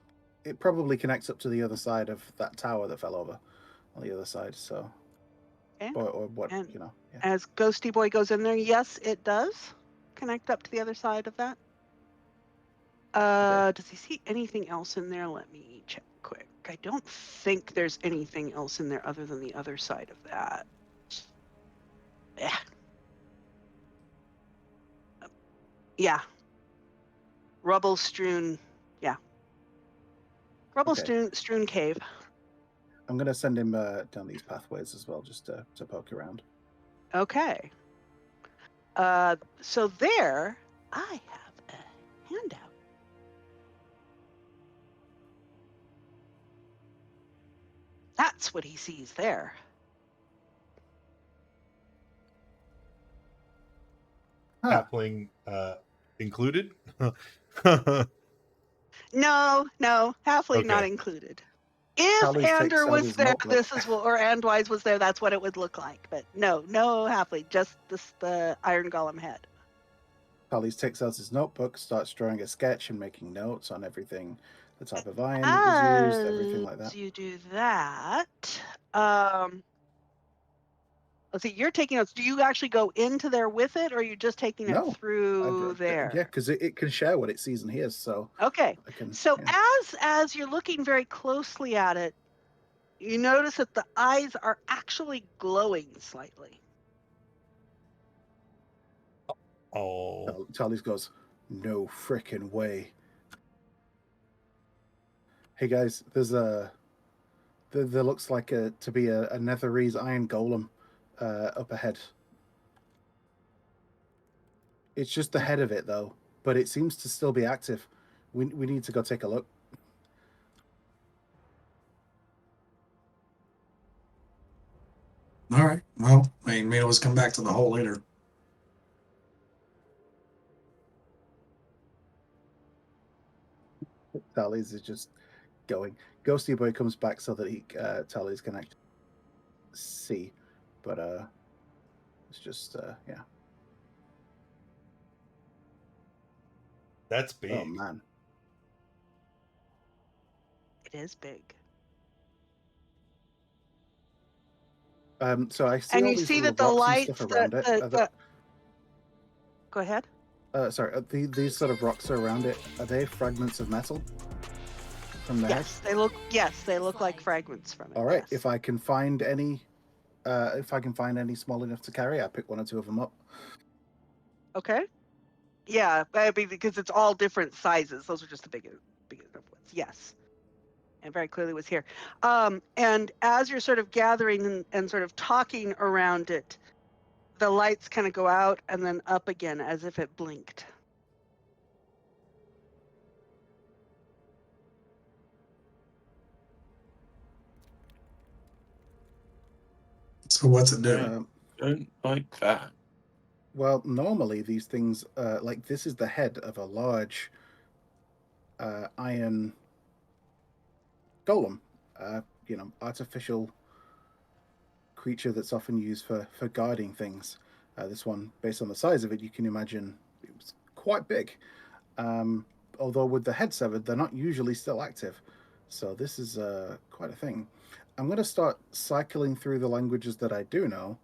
probably connects up to the other side of that tower that fell over, on the other side. So, Okay. or what, And Yeah. as Ghosty Boy goes in there, yes, it does connect up to the other side of that. Okay. Does he see anything else in there? Let me check quick. I don't think there's anything else in there other than the other side of that. Yeah. Rubble strewn. Yeah. Rubble strewn cave. I'm gonna send him down these pathways as well, just to poke around. Okay. So there, I have a handout. That's what he sees there. Halfling included? No, halfling not Okay. included. If Tally's takes Ander out was his there, notebook. or Andwise was there, that's what it would look like. But no halfling, just the Iron Golem head. Tally's takes out his notebook, starts drawing a sketch and making notes on everything, the type of iron that was used, everything like that. As you do that, Let's see, you're taking notes. Do you actually go into there with it, or are you just taking it No, through there? Yeah, because it can share what it sees and hears. So Okay. I can. So Yeah. as you're looking very closely at it, you notice that the eyes are actually glowing slightly. Oh, Tally's goes, no frickin' way. Hey guys, there looks like to be a Netherese iron golem up ahead. It's just the head of it though, but it seems to still be active. We need to go take a look. All right. Well, I mean, we always come back to the hole later. Tally's is just going. Ghosty Boy comes back so that he Tally's can actually see, but it's just yeah. that's big. Oh man. It is big. So I see And all you these see little that the rocks and stuff lights, around it. Go ahead. Sorry, these sort of rocks around it, are they fragments of metal from the head? Yes, they look like fragments from it. All right. Yes. If I can find any small enough to carry, I pick one or two of them up. Okay. Yeah, because it's all different sizes. Those are just the biggest ones. Yes. And very clearly was here. And as you're sort of gathering and sort of talking around it, the lights kind of go out and then up again as if it blinked. So what's it doing? Don't like that. Well, normally these things, like this is the head of a large iron golem, artificial creature that's often used for guarding things. This one, based on the size of it, you can imagine it was quite big. Although with the head severed, they're not usually still active. So this is quite a thing. I'm going to start cycling through the languages that I do know,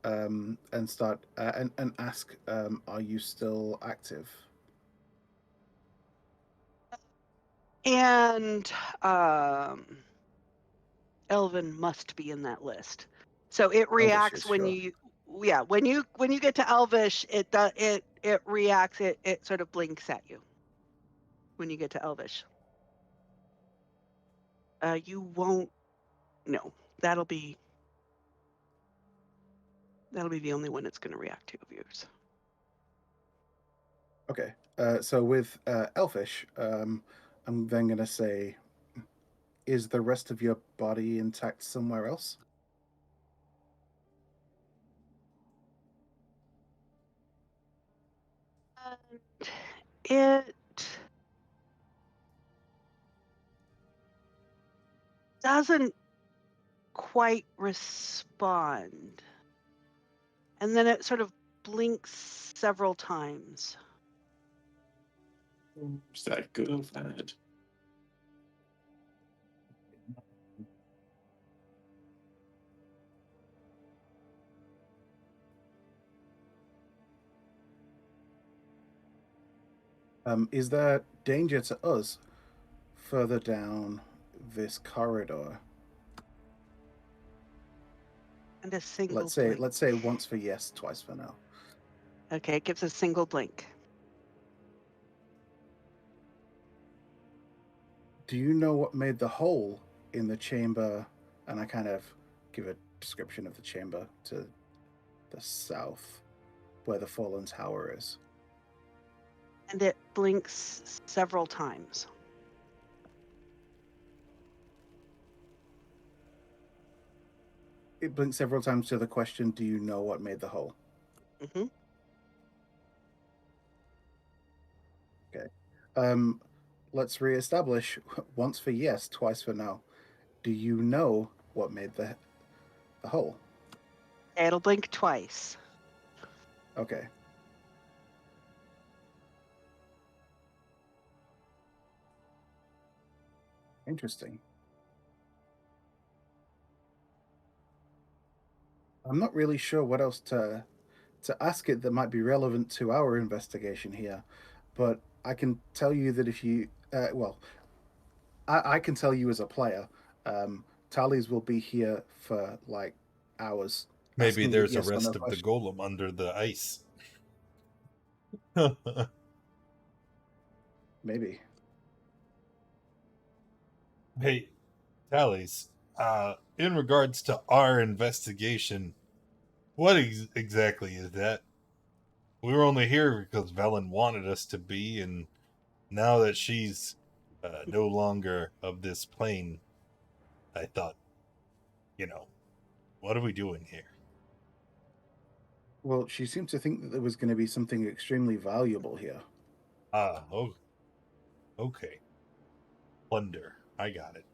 and start and ask, are you still active? And Elven must be in that list. So it reacts when sure. when you get to Elvish, it reacts, it sort of blinks at you when you get to Elvish. You won't. No, that'll be the only one it's going to react to of yours. Okay. So with Elfish, I'm then going to say, is the rest of your body intact somewhere else? It doesn't quite respond. And then it sort of blinks several times. Is that good or bad? Is there danger to us further down this corridor? And a single Let's say blink. once for yes, twice for no. Okay, it gives a single blink. Do you know what made the hole in the chamber? And I kind of give a description of the chamber to the south, where the fallen tower is. And it blinks several times. It blinks several times to the question, do you know what made the hole? Mm-hmm. Okay. Let's reestablish once for yes, twice for no. Do you know what made the hole? It'll blink twice. Okay. Interesting. I'm not really sure what else to ask it that might be relevant to our investigation here, but I can tell you that if you, I can tell you as a player, Tallies will be here for like hours. Maybe Asking there's a yes or no rest of the questions. golem under the ice. Maybe. Hey, Tallies, in regards to our investigation, what exactly is that? We were only here because Velen wanted us to be, and now that she's no longer of this plane, I thought, what are we doing here? Well, she seemed to think that there was going to be something extremely valuable here. Oh, okay. Plunder. I got it.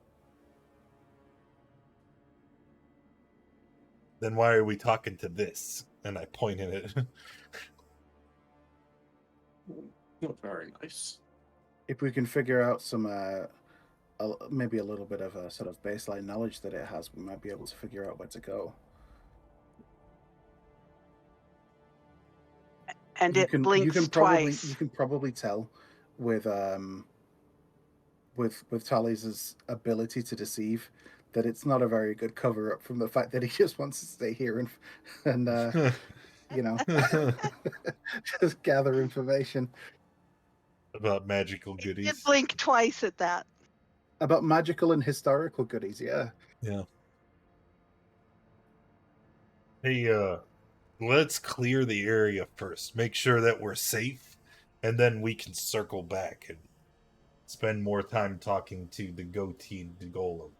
Then why are we talking to this? And I point at it. Not very nice. If we can figure out some, maybe a little bit of a sort of baseline knowledge that it has, we might be able to figure out where to go. And it you blinks can probably twice. you can probably tell with Tally's ability to deceive that it's not a very good cover up from the fact that he just wants to stay here and just gather information About magical It goodies. blinked twice at that. about magical and historical goodies. Yeah. Hey, let's clear the area first. Make sure that we're safe, and then we can circle back and spend more time talking to the goateed golem.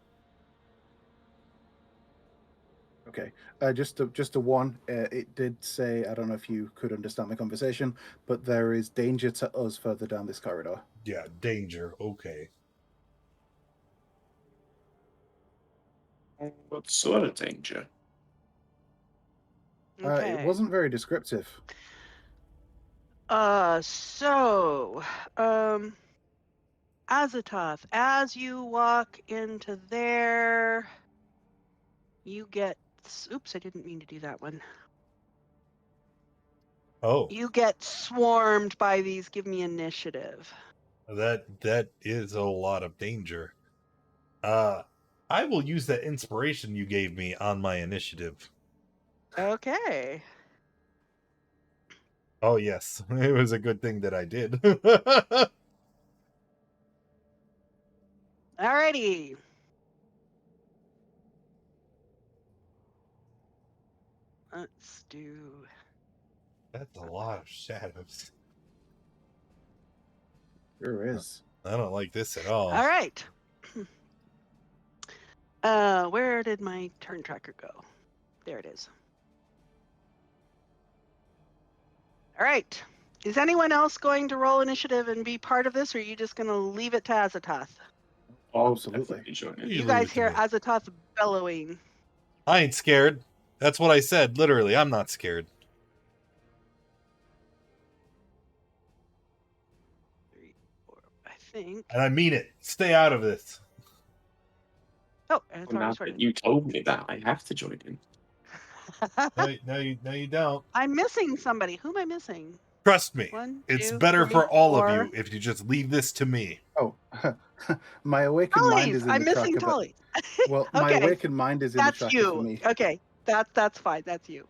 Okay. Just a one. It did say, I don't know if you could understand the conversation, but there is danger to us further down this corridor. Yeah, danger. Okay. What sort of danger? Okay. It wasn't very descriptive. Azatoth, as you walk into there, you get. Oops, I didn't mean to do that one. Oh, You get swarmed by these. Give me initiative. that is a lot of danger. I will use that inspiration you gave me on my initiative. Okay. Oh yes, it was a good thing that I did. Alrighty. Let's do. That's a lot of shadows. Sure is. I don't like this at all. All right. Where did my turn tracker go? There it is. All right. Is anyone else going to roll initiative and be part of this, or are you just going to leave it to Azatoth? I'll Absolutely. definitely join in. You You leave guys it to hear me. Azatoth bellowing. I ain't scared. That's what I said. Literally, I'm not scared. 3, 4, I think. And I mean it. Stay out of this. Oh, and it's Well, now already that sorted. you told me that, I have to join in. No, you don't. I'm missing somebody. Who am I missing? Trust me. 1, It's 2, better 3, for all 4. of you if you just leave this to me. Oh, my awakened mind Tully's. is in I'm the missing tracker. Tully. Well, my Okay, awakened mind is in the that's tracker for you. me. Okay, that's fine. That's you.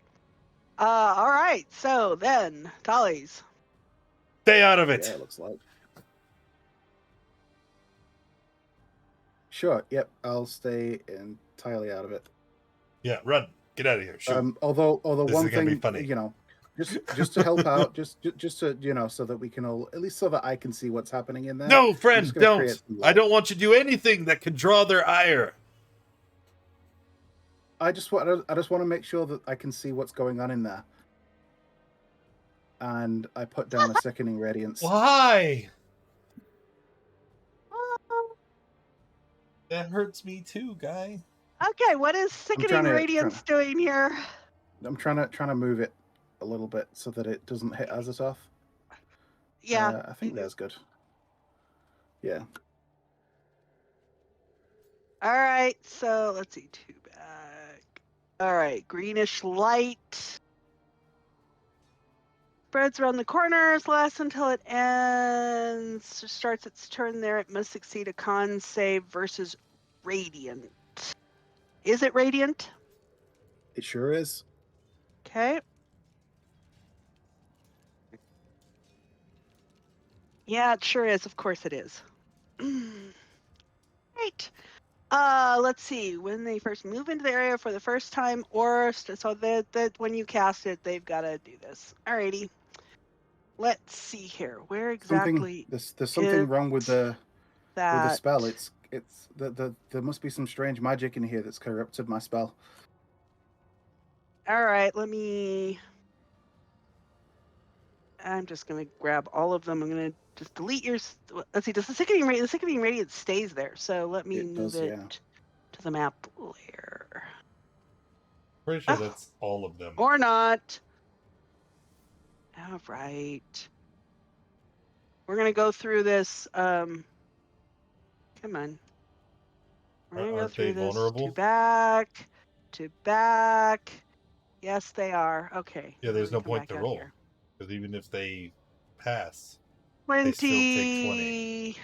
All right. So then, Tully's. Stay out of Yeah, it. it looks like. Sure. Yep. I'll stay entirely out of it. Yeah, run. Get out of here. Shoot. Although This one is gonna be thing, funny. just to help out, just to so that we can all, at least so that I can see what's happening in there. No, I'm friend, just gonna don't. create some I light. don't want you to do anything that can draw their ire. I just want to make sure that I can see what's going on in there. And I put down a sickening radiance. Why? That hurts me too, guy. Okay, what is sickening trying radiance doing here? I'm trying to move it a little bit so that it doesn't hit Azatoth. Yeah. I think that's good. Yeah. All right. So let's see. 2 back. All right, greenish light spreads around the corners, lasts until it ends. Starts its turn there. It must succeed a con save versus radiant. Is it radiant? It sure is. Okay. Yeah, it sure is. Of course it is. Right. Let's see. When they first move into the area for the first time, or so that when you cast it, they've got to do this. Alrighty. Let's see here. Where exactly There's something wrong with the that? spell. It's there must be some strange magic in here that's corrupted my spell. All right. I'm just gonna grab all of them. I'm gonna just delete your. Let's see. Does the sickening radiance stays there? So let me It move does, it yeah. to the map layer. Pretty sure Oh. that's all of them. Or not. All right. We're gonna go through this. Come on. We're gonna go Aren't through they this. vulnerable? To back. Yes, they are. Okay. Yeah, now there's we no come point back to out roll. here. Because even if they pass, 20. they still take 20.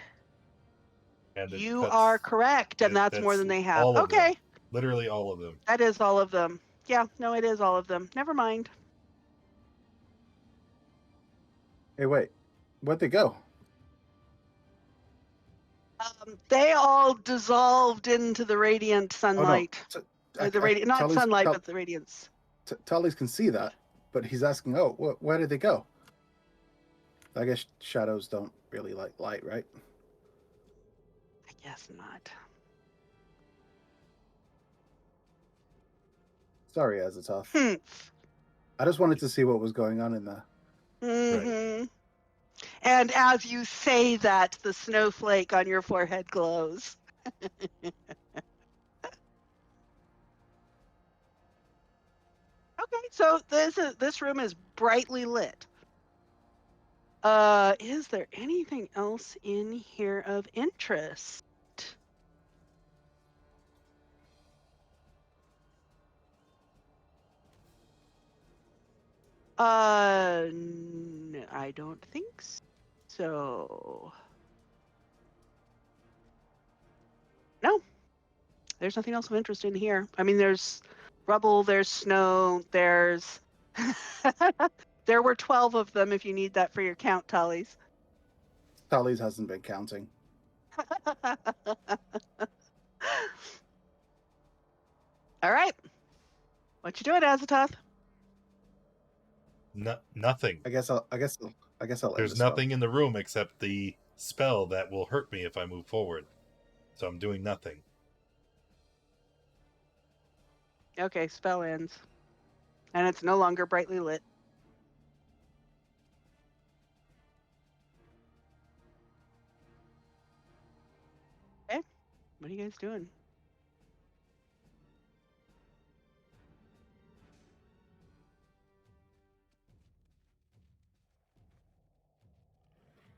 And it You cuts. are correct, and that's more That's than they have. all of Okay. them. Literally all of them. That is all of them. Yeah, no, it is all of them. Never mind. Hey, wait. Where'd they go? They all dissolved into the radiant sunlight. Oh, Not sunlight, but the radiance. Tully's can see that, but he's asking, oh, where did they go? I guess shadows don't really like light, right? I guess not. Sorry, Azatoth. Hmm. I just wanted to see what was going on in there. Mm-hmm. And as you say that, the snowflake on your forehead glows. Okay, so this room is brightly lit. Is there anything else in here of interest? No, I don't think so. No, there's nothing else of interest in here. I mean, there's rubble, there's snow, there's. There were 12 of them if you need that for your count tallies. Tully's hasn't been counting. All right. What you doing, Azatoth? Nothing. I guess I'll end There's the spell. nothing in the room except the spell that will hurt me if I move forward. So I'm doing nothing. Okay, spell ends. And it's no longer brightly lit. Okay, what are you guys doing?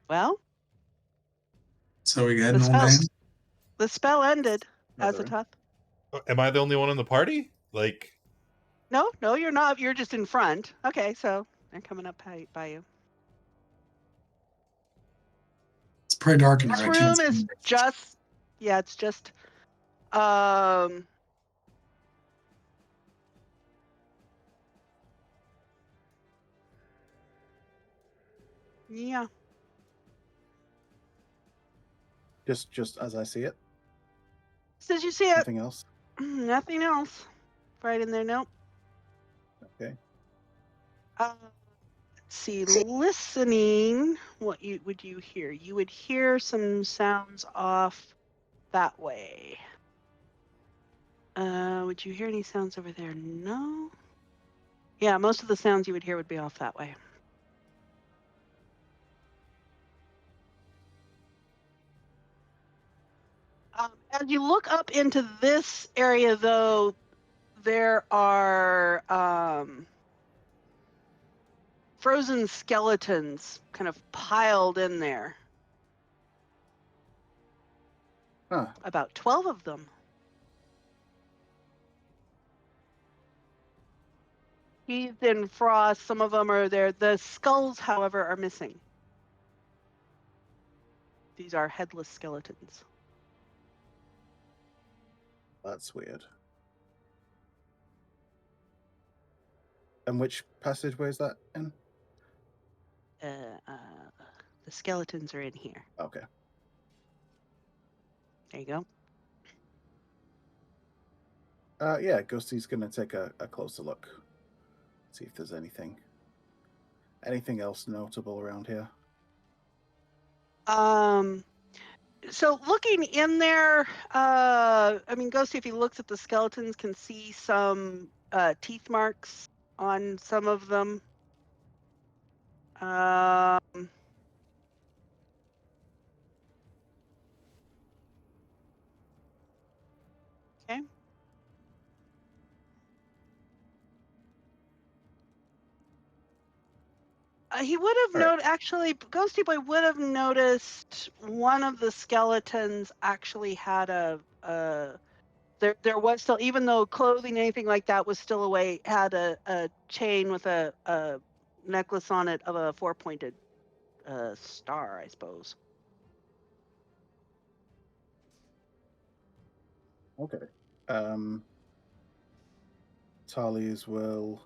Well, So we heading on down. the spell ended, Another Azatoth. Am I the only one in the party? Like, No, you're not. You're just in front. Okay, so they're coming up by you. It's pretty dark in This here. I can't room is see. just, yeah, it's just, yeah. Just as I see it. As you see it, Nothing else. nothing else. Right in there, nope. Okay. Let's see, listening, what would you hear? You would hear some sounds off that way. Would you hear any sounds over there? No. Yeah, most of the sounds you would hear would be off that way. As you look up into this area, though, there are frozen skeletons kind of piled in there. Huh. About 12 of them. sheathed in frost. Some of them are there. The skulls, however, are missing. These are headless skeletons. That's weird. And which passageway is that in? The skeletons are in here. Okay. There you go. Yeah, Ghosty's gonna take a closer look. See if there's anything else notable around here. So looking in there, I mean, Ghosty, if he looks at the skeletons, can see some teeth marks on some of them. Okay. He would have noted, actually, Ghosty Boy would have noticed one of the skeletons actually had there was still, even though clothing, anything like that was still away, had a chain with a necklace on it of a 4-pointed star, I suppose. Okay. Tallies will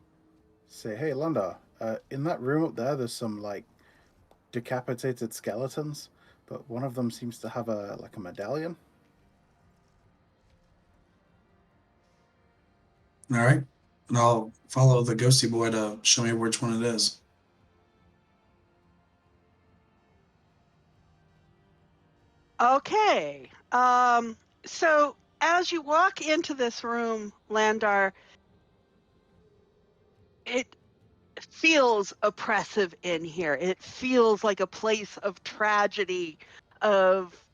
say, "Hey, Landar, in that room up there, there's some like decapitated skeletons, but one of them seems to have a medallion." All right. And I'll follow the ghosty boy to show me which one it is. Okay. So as you walk into this room, Landar, it feels oppressive in here. It feels like a place of tragedy, of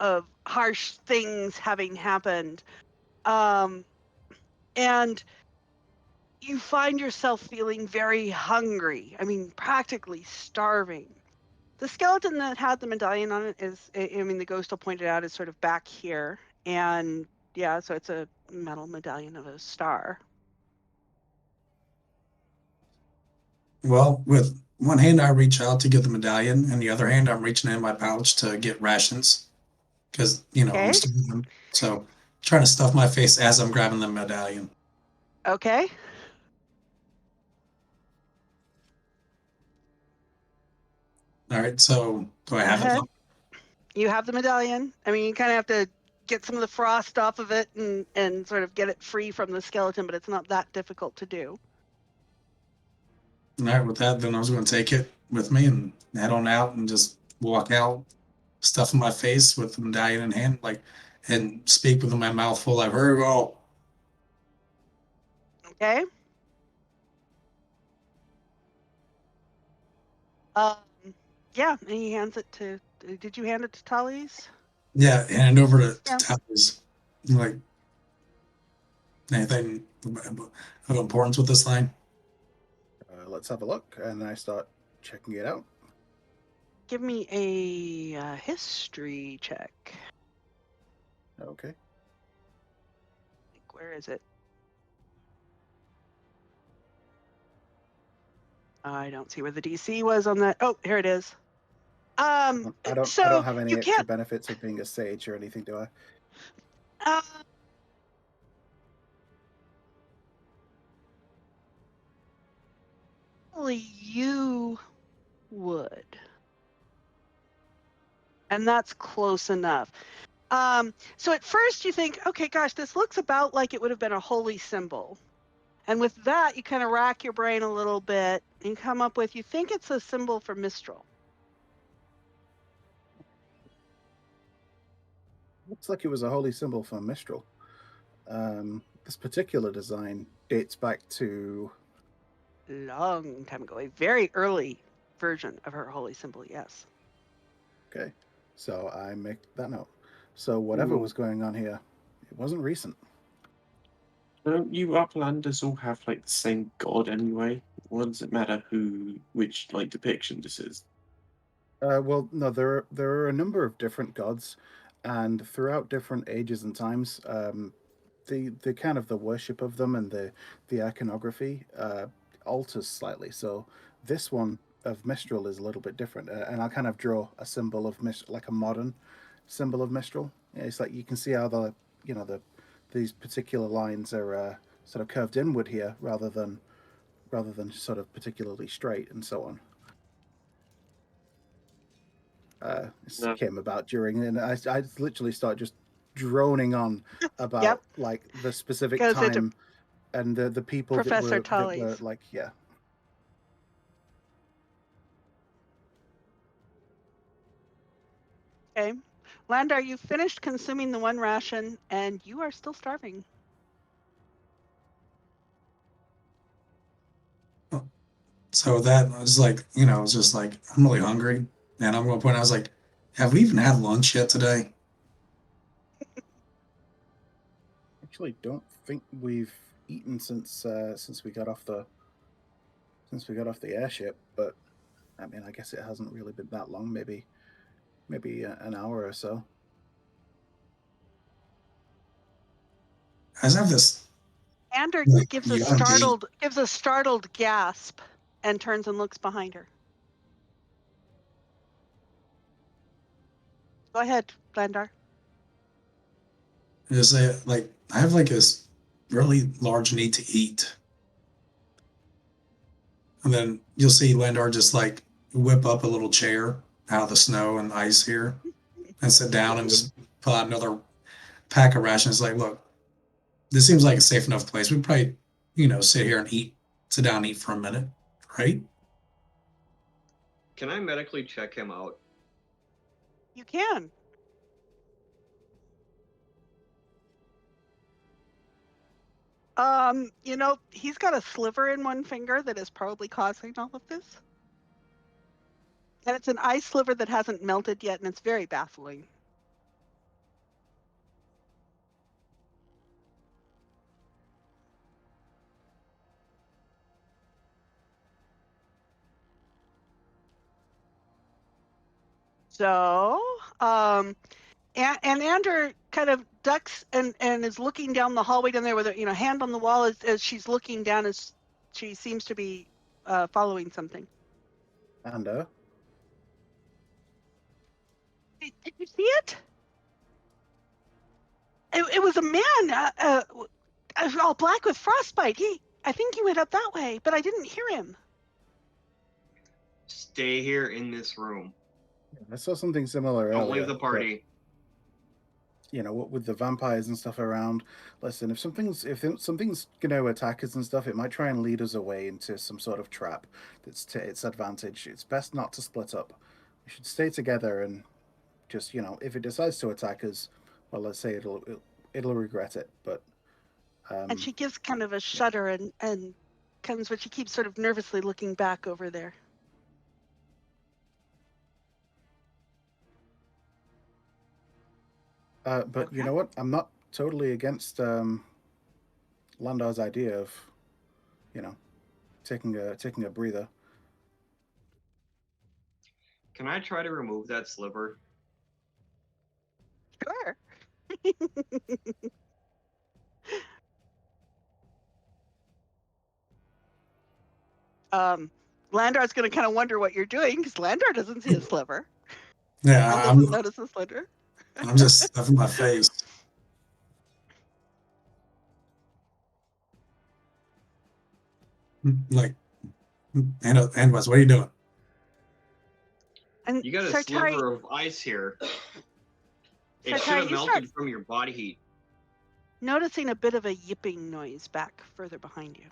harsh things having happened. And you find yourself feeling very hungry. I mean, practically starving. The skeleton that had the medallion on it is, I mean, the ghost will point it out, is sort of back here. And yeah, so it's a metal medallion of a star. Well, with one hand, I reach out to get the medallion, and the other hand, I'm reaching in my pouch to get rations because, I'm Okay. starving. So trying to stuff my face as I'm grabbing the medallion. Okay. All right. So do I have it? You have the medallion. I mean, you kind of have to get some of the frost off of it and sort of get it free from the skeleton, but it's not that difficult to do. All right. With that, then I was going to take it with me and head on out and just walk out, stuffing my face with the medallion in hand, and speak with my mouth full like, "Here we go." Okay. Yeah, and he hands it to. Did you hand it to Tallies? Yeah, hand over to Yeah. Tallies. Like, anything of importance with this line? Let's have a look, and I start checking it out. Give me a history check. Okay. Where is it? I don't see where the DC was on that. Oh, here it is. I don't So have any you extra can't. benefits of being a sage or anything, do I? Only you would. And that's close enough. So at first you think, okay, gosh, this looks about like it would have been a holy symbol. And with that, you kind of rack your brain a little bit and come up with, you think it's a symbol for Mistral. Looks like it was a holy symbol for Mistral. This particular design dates back to Long time ago, a very early version of her holy symbol, yes. Okay, so I make that note. So whatever was going on here, it wasn't recent. Don't you Uplanders all have like the same god anyway? What does it matter which like depiction this is? Well, no, there are a number of different gods, and throughout different ages and times, the kind of the worship of them and the iconography alters slightly. So this one of Mistral is a little bit different, and I'll kind of draw a symbol of like a modern symbol of Mistral. Yeah, it's like you can see how these particular lines are sort of curved inward here rather than sort of particularly straight and so on. This came about during, and I literally start just droning on about like the specific Goes into time and the people Professor that were Tully's. like, yeah. Okay. Landar, you finished consuming the one ration and you are still starving. So that was like, I was just like, I'm really hungry. And I'm going to point, I was like, have we even had lunch yet today? Actually, don't think we've eaten since we got off the airship. But I mean, I guess it hasn't really been that long. Maybe an hour or so. I just have this. Ander Like, gives you a gotta startled gasp and turns and looks behind her. Go ahead, Landar. Is it like I have like this really large need to eat, and then you'll see Landar just like whip up a little chair out of the snow and ice here, and sit down and just pull out another pack of rations. Like, look, this seems like a safe enough place. We'd probably, sit here and sit down and eat for a minute, right? Can I medically check him out? You can. He's got a sliver in one finger that is probably causing all of this. And it's an ice sliver that hasn't melted yet, and it's very baffling. So, and Ander kind of ducks and is looking down the hallway down there with a hand on the wall as she's looking down as she seems to be following something. Ander? Did you see it? It was a man, all black with frostbite. I think he went up that way, but I didn't hear him. Stay here in this room. I saw something similar earlier. Don't leave the party. But, with the vampires and stuff around, listen, if something's going to attack us and stuff, it might try and lead us away into some sort of trap that's to its advantage. It's best not to split up. We should stay together and just, if it decides to attack us, well, let's say it'll regret it. But and she gives kind of a shudder and comes, but she keeps sort of nervously looking back over there. But okay. You know what? I'm not totally against Landar's idea of, taking a breather. Can I try to remove that sliver? Sure. Landar's going to kind of wonder what you're doing because Landar doesn't see a sliver. Yeah, and doesn't notice a sliver. I'm just stuffing my face. Like, and Wes, what are you doing? And you got a sliver of ice here. It should have melted from your body heat. Noticing a bit of a yipping noise back further behind you.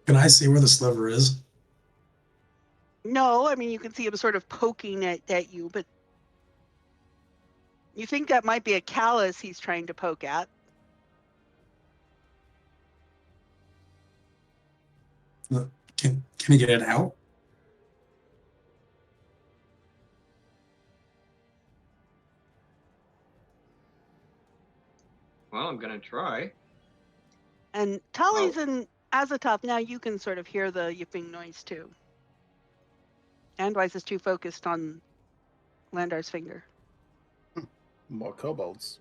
Can I see where the sliver is? No, I mean, you can see him sort of poking at you, but you think that might be a callus he's trying to poke at. Can he get it out? Well, I'm going to try. And Tully's and Azathoth, now you can sort of hear the yipping noise too. Andwise is too focused on Landar's finger. More kobolds.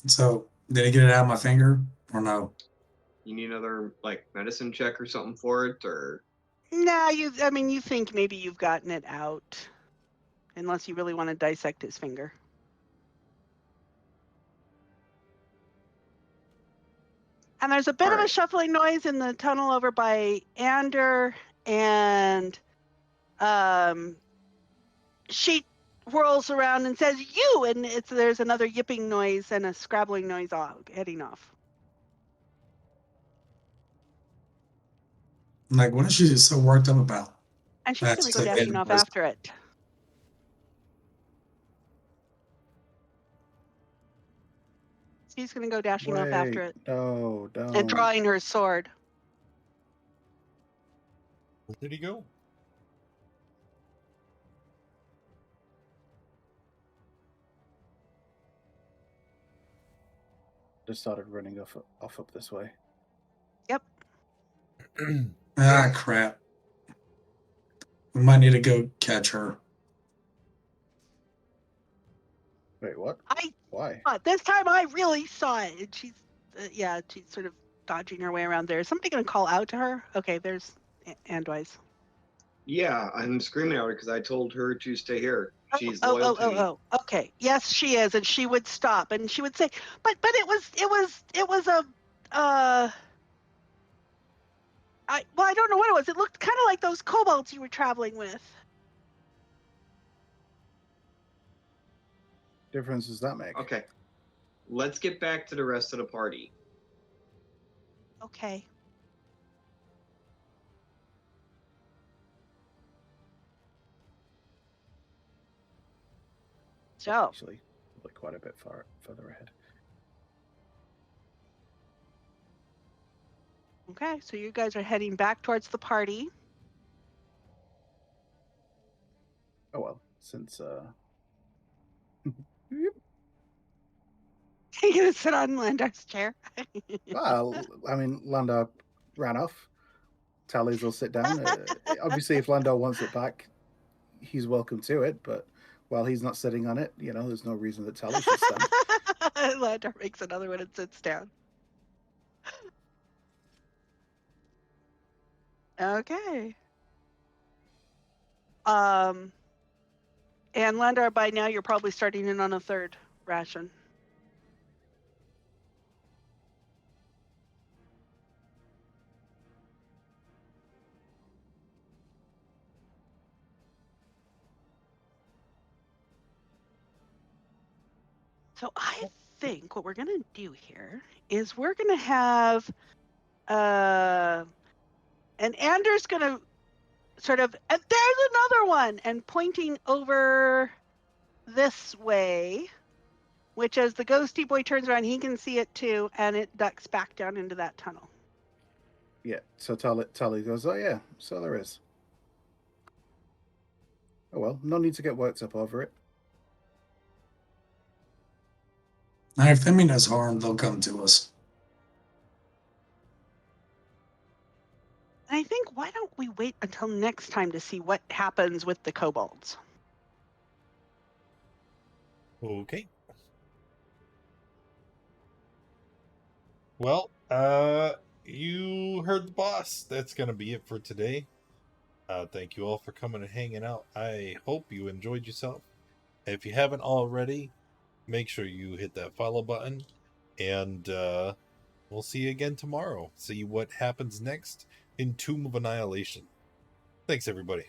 So, did he get it out of my finger or no? You need another like medicine check or something for it, or Nah, you think maybe you've gotten it out. Unless you really want to dissect his finger. And there's a bit of a Alright. shuffling noise in the tunnel over by Ander, and she whirls around and says, "You!" And there's another yipping noise and a scrabbling noise heading off. Like, what is she so worked up about? And she's going to go That's dashing off after it. She's going to go dashing off after it No, don't. and drawing her sword. Where did he go? Just started running off up this way. Yep. Ah, crap. We might need to go catch her. Wait, what? Why? This time I really saw it. And she's sort of dodging her way around there. Is somebody going to call out to her? Okay, there's Andwise. yeah, I'm screaming at her because I told her to stay here. She's loyal to me. Okay. Yes, she is, and she would stop, and she would say, "But it was a I don't know what it was. It looked kind of like those kobolds you were traveling with." Difference does that make? Okay, let's get back to the rest of the party. Okay. So, Actually, look quite a bit further ahead. okay, so you guys are heading back towards the party. Oh well, since You're gonna sit on Landar's chair. well, I mean, Landar ran off. Tallies will sit down. Obviously, if Landar wants it back, he's welcome to it. But while he's not sitting on it, there's no reason that Tallies should stand. Landar makes another one and sits down. Okay. And Landar, by now you're probably starting in on a third ration. So I think what we're going to do here is we're going to have, and Anders going to sort of, and there's another one, and pointing over this way, which as the ghosty boy turns around, he can see it too, and it ducks back down into that tunnel. Yeah, so Tally goes, oh yeah, so there is. Oh well, no need to get worked up over it. Now, if they mean us harm, they'll come to us. And I think, why don't we wait until next time to see what happens with the kobolds? Okay. Well, you heard the boss. That's going to be it for today. Thank you all for coming and hanging out. I hope you enjoyed yourself. If you haven't already, make sure you hit that follow button. And we'll see you again tomorrow. See what happens next in Tomb of Annihilation. Thanks, everybody.